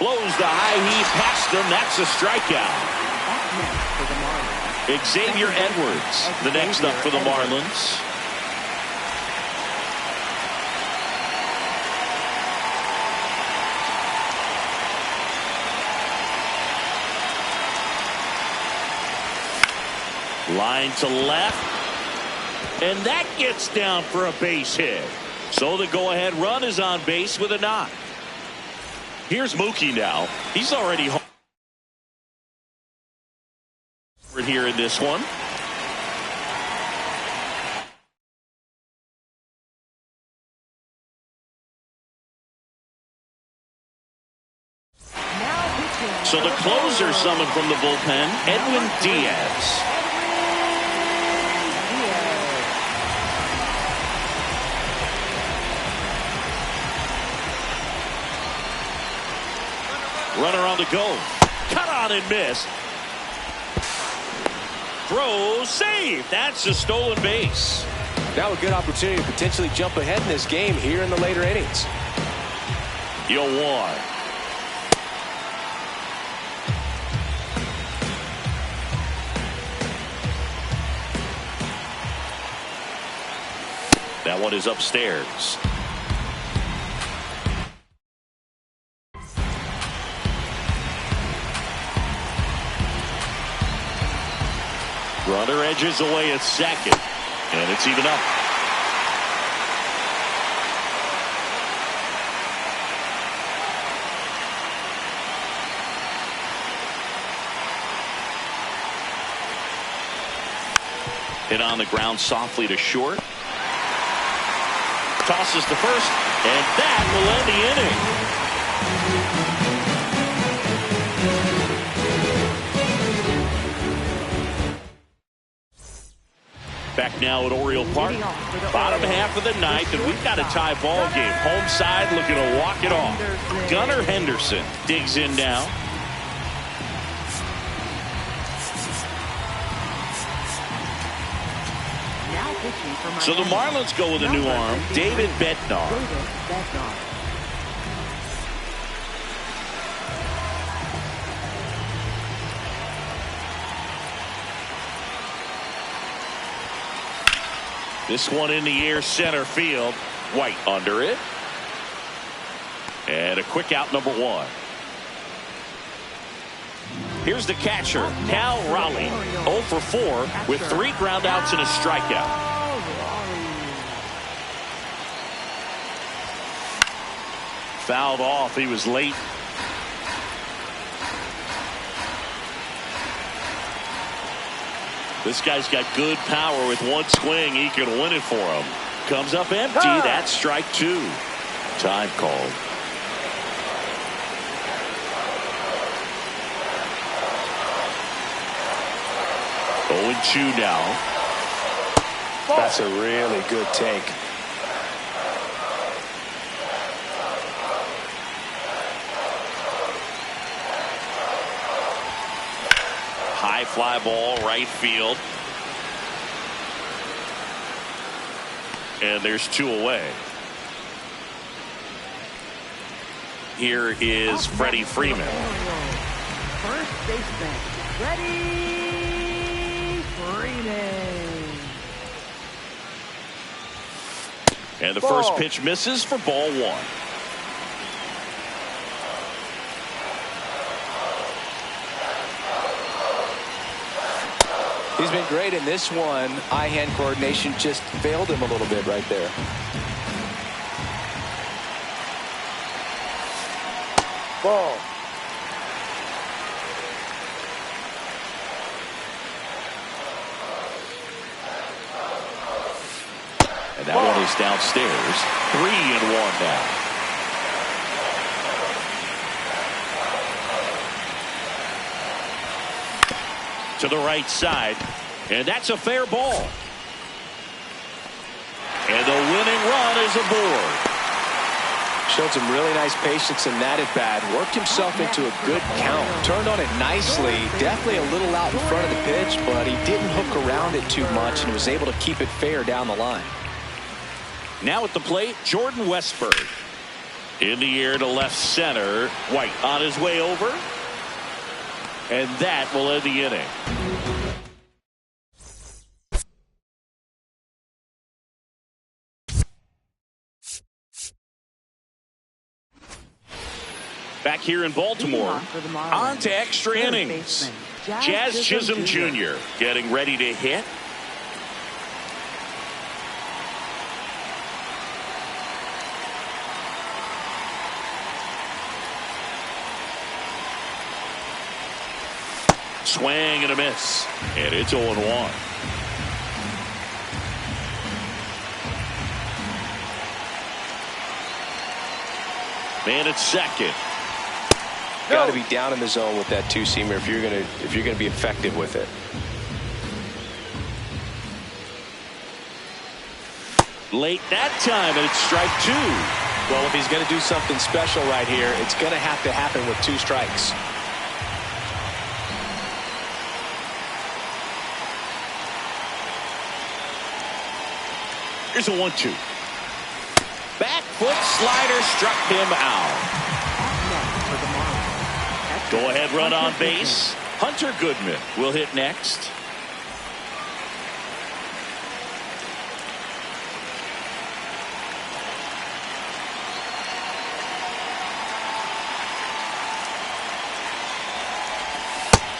Blows the high heat past him. That's a strikeout. Xavier Edwards, the next up for the Marlins. Line to left. And that gets down for a base hit. So the go-ahead run is on base with a knock. Here's Mookie now. He's already home here in this one. So the closer summoned from the bullpen, Edwin Diaz. Runner on the go. Cut on and miss. Throw, save. That's a stolen base. Now a good opportunity to potentially jump ahead in this game here in the later innings. 0-1. That one is upstairs. Runner edges away at second. And it's even up. Hit on the ground softly to short. Tosses to first, and that will end the inning. Back now at Oriole Park. Bottom half of the ninth, and we've got a tie ball game. Home side looking to walk it off. Gunnar Henderson digs in now. So the Marlins go with a new arm, David Bednar. This one in the air, center field. White under it. And a quick out, number one. Here's the catcher, Cal Raleigh, 0 for 4 with 3 ground outs and a strikeout. Fouled off. He was late. This guy's got good power. With one swing, he can win it for him. Comes up empty. That's strike 2. Time called. Oh, 2 now. That's a really good take. High fly ball, right field. And there's 2 away. Here is Freddie Freeman. First baseman, Freddie Freeman. And the first pitch misses for ball 1. He's been great in this one. Eye-hand coordination just failed him a little bit right there. Ball. And that one is downstairs. 3-1 now. To the right side, and that's a fair ball. And the winning run is aboard. Showed some really nice patience in that at bat. Worked himself into a good count. Turned on it nicely. Definitely a little out in front of the pitch, but he didn't hook around it too much and was able to keep it fair down the line. Now at the plate, Jordan Westburg. In the air to left center. White on his way over. And that will end the inning. Back here in Baltimore, on to extra innings. Jazz Chisholm Jr. getting ready to hit. Swing and a miss. And it's 0-1. Man at second. Got to be down in the zone with that 2-seamer if you're gonna be effective with it. Late that time, and it's strike 2. Well, if he's going to do something special right here, it's going to have to happen with 2 strikes. Here's a 1-2. Back foot slider struck him out. Go ahead run on base. Hunter Goodman will hit next.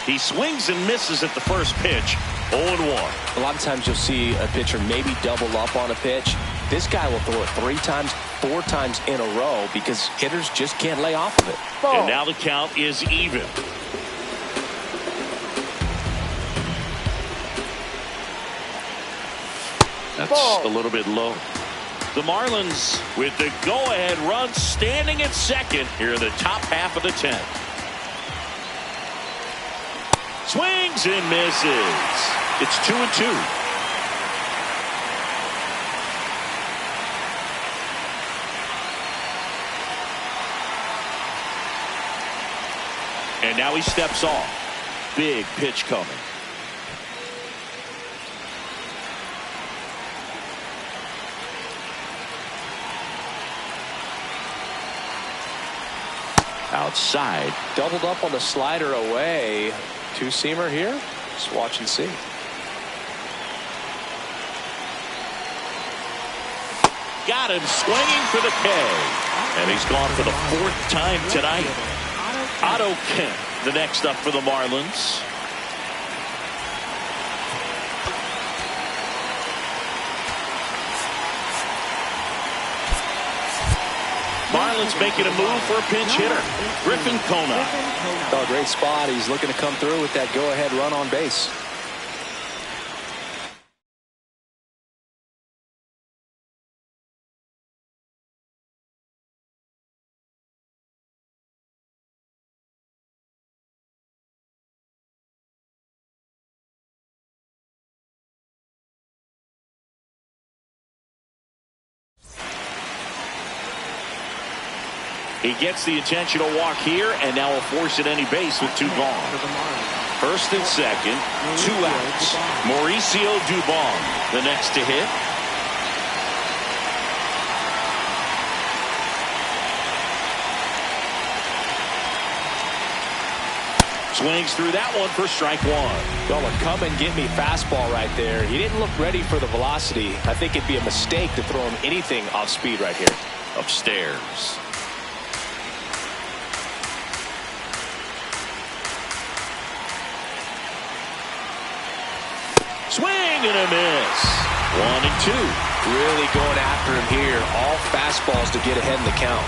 He swings and misses at the first pitch. 0-1. A lot of times you'll see a pitcher maybe double up on a pitch. This guy will throw it 3 times, 4 times in a row because hitters just can't lay off of it. And now the count is even. That's Ball. a little bit low. The Marlins with the go-ahead run standing at second here in the top half of the 10th. Swings and misses. It's 2-2. And now he steps off. Big pitch coming. Outside. Doubled up on the slider away. Two-seamer here. Just watch and see. Got him swinging for the K. And he's gone for the 4th time tonight. Otto Kemp, the next up for the Marlins. Marlins making a move for a pinch hitter. Griffin Kona. Oh, great spot. He's looking to come through with that go-ahead run on base. He gets the intentional walk here, and now will force at any base with 2 gone. First and second, 2 outs. Mauricio Dubon, the next to hit. Swings through that one for strike 1. Well, a come and get me fastball right there. He didn't look ready for the velocity. I think it'd be a mistake to throw him anything off speed right here. Upstairs. Swing and a miss. 1-2. Really going after him here. All fastballs to get ahead in the count.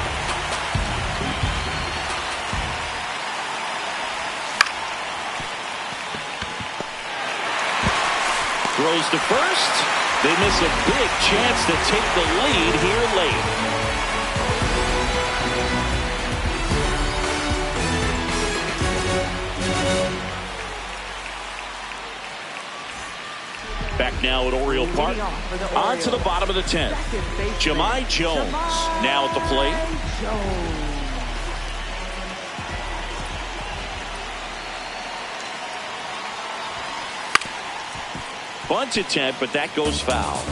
Throws to first. They miss a big chance to take the lead here late. Back now at Oriole Park. On to the bottom of the 10th. Jahmai Jones now at the plate. Bunt attempt, but that goes foul.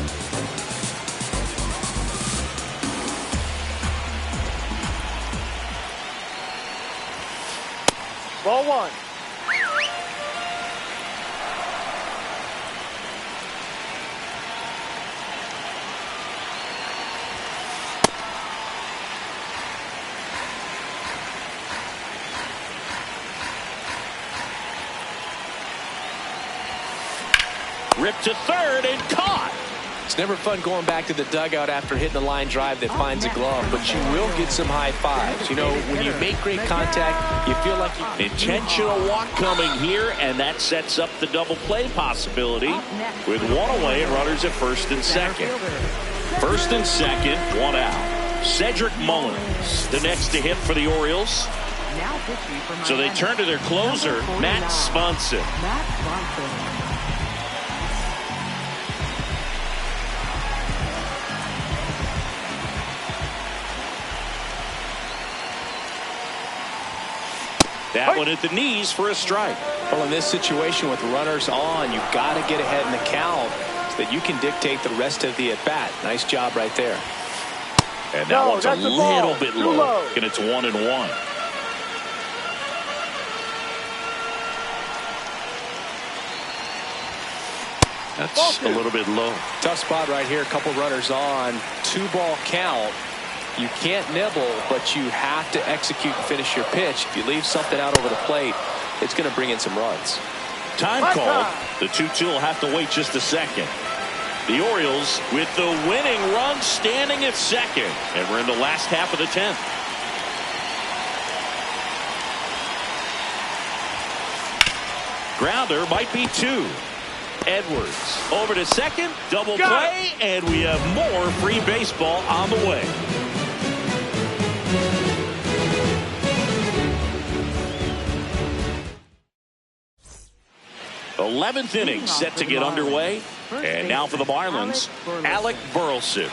Ball 1. Ripped to third and caught. It's never fun going back to the dugout after hitting a line drive that finds a glove, but you will get some high fives. You know, when you make great contact, you feel like you... Intentional walk coming here, and that sets up the double play possibility with 1 away and runners at first and second. First and second, 1 out. Cedric Mullins, the next to hit for the Orioles. So they turn to their closer, Matt Swanson. That one at the knees for a strike. Well, in this situation with runners on, you've got to get ahead in the count so that you can dictate the rest of the at-bat. Nice job right there. And that one's a little bit low. And it's 1-1. That's a little bit low. Tough spot right here. A couple runners on. 2-ball count. You can't nibble, but you have to execute and finish your pitch. If you leave something out over the plate, it's going to bring in some runs. Time called. The 2-2 will have to wait just a second. The Orioles with the winning run standing at second. And we're in the last half of the 10th. Grounder might be 2. Edwards over to second, double play, and we have more free baseball on the way. 11th inning set to get underway. And now for the Marlins, Alec Burleson.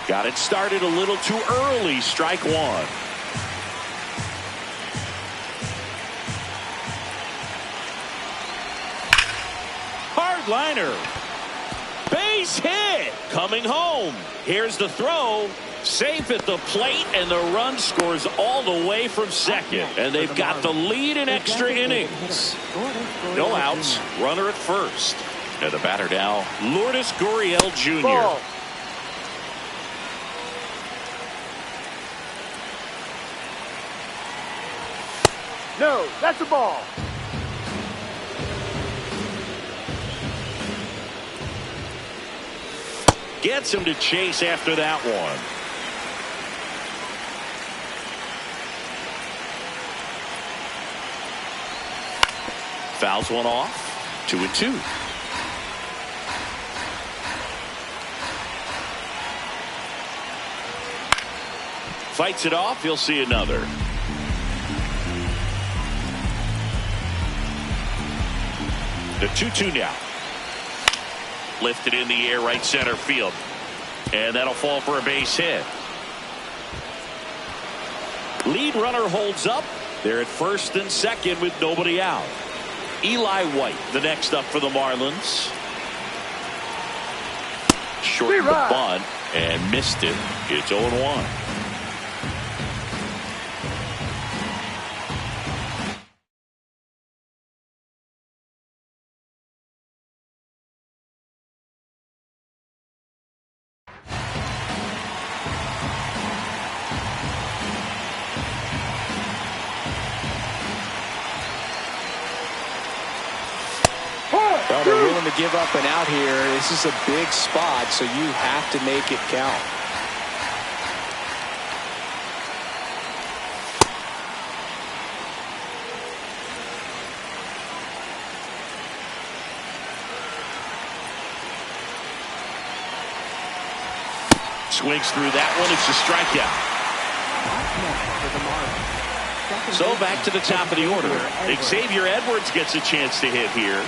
Got it started a little too early. Strike one. Hard liner. Base hit. Coming home. Here's the throw. Safe at the plate, and the run scores all the way from second. And they've got the lead in extra innings. No outs. Runner at first. And the batter now, Lourdes Gurriel Jr. Ball. No, that's a ball. Gets him to chase after that one. Fouls one off. 2-2. Fights it off. He'll see another. The 2-2 now. Lifted in the air, right center field. And that'll fall for a base hit. Lead runner holds up. They're at first and second with nobody out. Eli White, the next up for the Marlins. Shortened the bunt and missed it. It's 0-1. Well, they're willing to give up and out here. This is a big spot, so you have to make it count. Swings through that one. It's a strikeout. So back to the top of the order. Xavier Edwards gets a chance to hit here.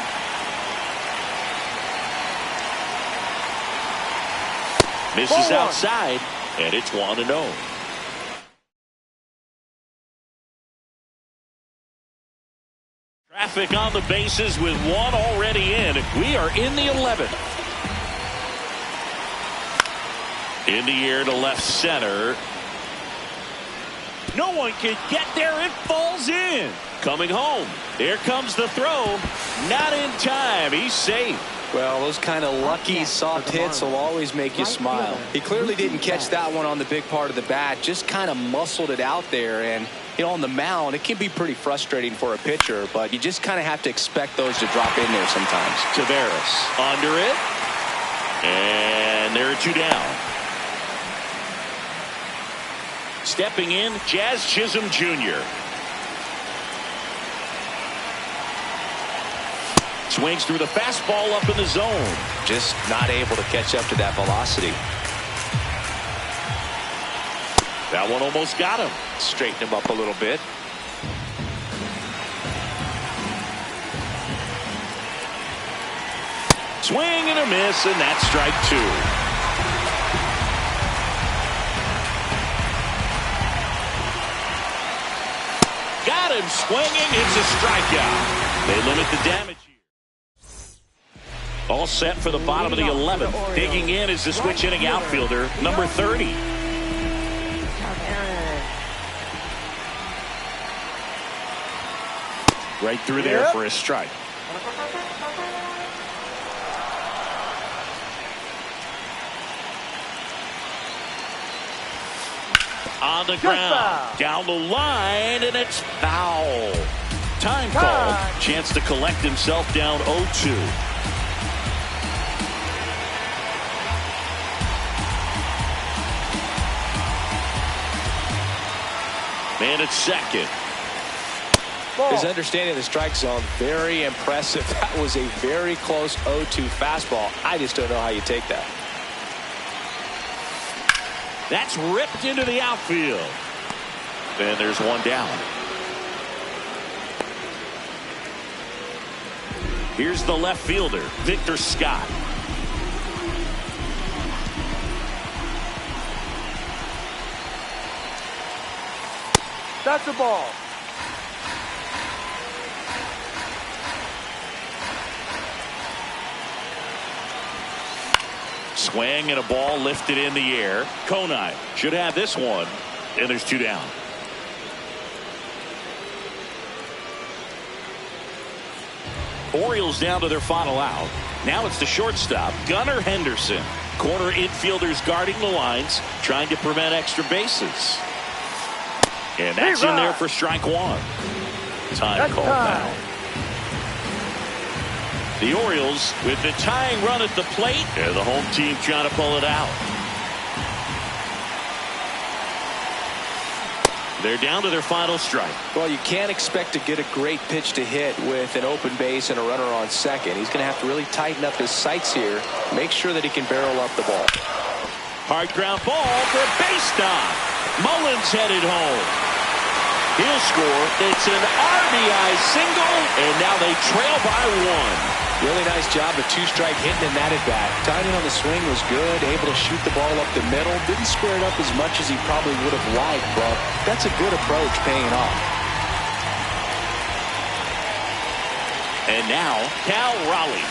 Misses outside, and it's 1-0. Traffic on the bases with one already in. We are in the 11th. In the air to left center. No one can get there. It falls in. Coming home. Here comes the throw. Not in time. He's safe. Well, those kind of lucky soft hits will always make you smile. He clearly didn't catch that one on the big part of the bat. Just kind of muscled it out there. And, you know, on the mound, it can be pretty frustrating for a pitcher. But you just kind of have to expect those to drop in there sometimes. Taveras under it. And there are two down. Stepping in, Jazz Chisholm Jr. Swings through the fastball up in the zone. Just not able to catch up to that velocity. That one almost got him. Straighten him up a little bit. Swing and a miss, and that's strike two. Got him swinging. It's a strikeout. They limit the damage here. All set for the bottom of the 11th. Digging in is the switch inning outfielder, number 30. Right through there for a strike. On the ground, down the line, and it's foul. Time call. Chance to collect himself down 0-2. Man at second. Ball. His understanding of the strike zone, very impressive. That was a very close 0-2 fastball. I just don't know how you take that. That's ripped into the outfield. And there's one down. Here's the left fielder, Victor Scott. That's a ball. Swing and a ball lifted in the air. Konai should have this one. And there's two down. Orioles down to their final out. Now it's the shortstop, Gunnar Henderson. Corner infielders guarding the lines, trying to prevent extra bases. And that's in there for strike one. Time called now. The Orioles with the tying run at the plate, and the home team trying to pull it out. They're down to their final strike. Well, you can't expect to get a great pitch to hit with an open base and a runner on second. He's going to have to really tighten up his sights here, make sure that he can barrel up the ball. Hard ground ball for a base stop. Mullins headed home. He'll score. It's an RBI single, and now they trail by one. Really nice job of two-strike hitting in that at-bat. Timing on the swing was good, able to shoot the ball up the middle. Didn't square it up as much as he probably would have liked, but that's a good approach paying off. And now, Cal Raleigh.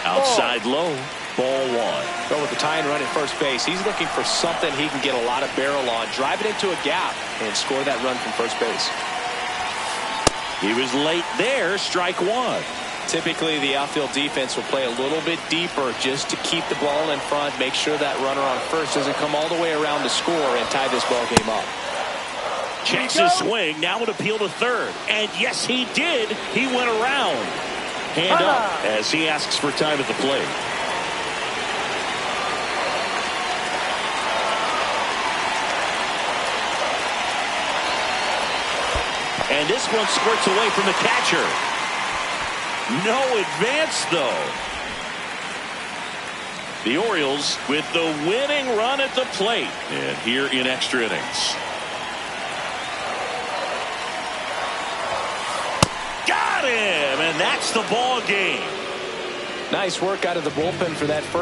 Outside low, ball one. But with the tying run at first base, he's looking for something he can get a lot of barrel on. Drive it into a gap and score that run from first base. He was late there, strike one. Typically, the outfield defense will play a little bit deeper just to keep the ball in front, make sure that runner on first doesn't come all the way around to score and tie this ball game up. Checks his swing, now an appeal to third. And yes, he did. He went around. Hand up as he asks for time at the plate. And this one squirts away from the catcher. No advance, though. The Orioles with the winning run at the plate. And here in extra innings. Got him! And that's the ball game. Nice work out of the bullpen for that first.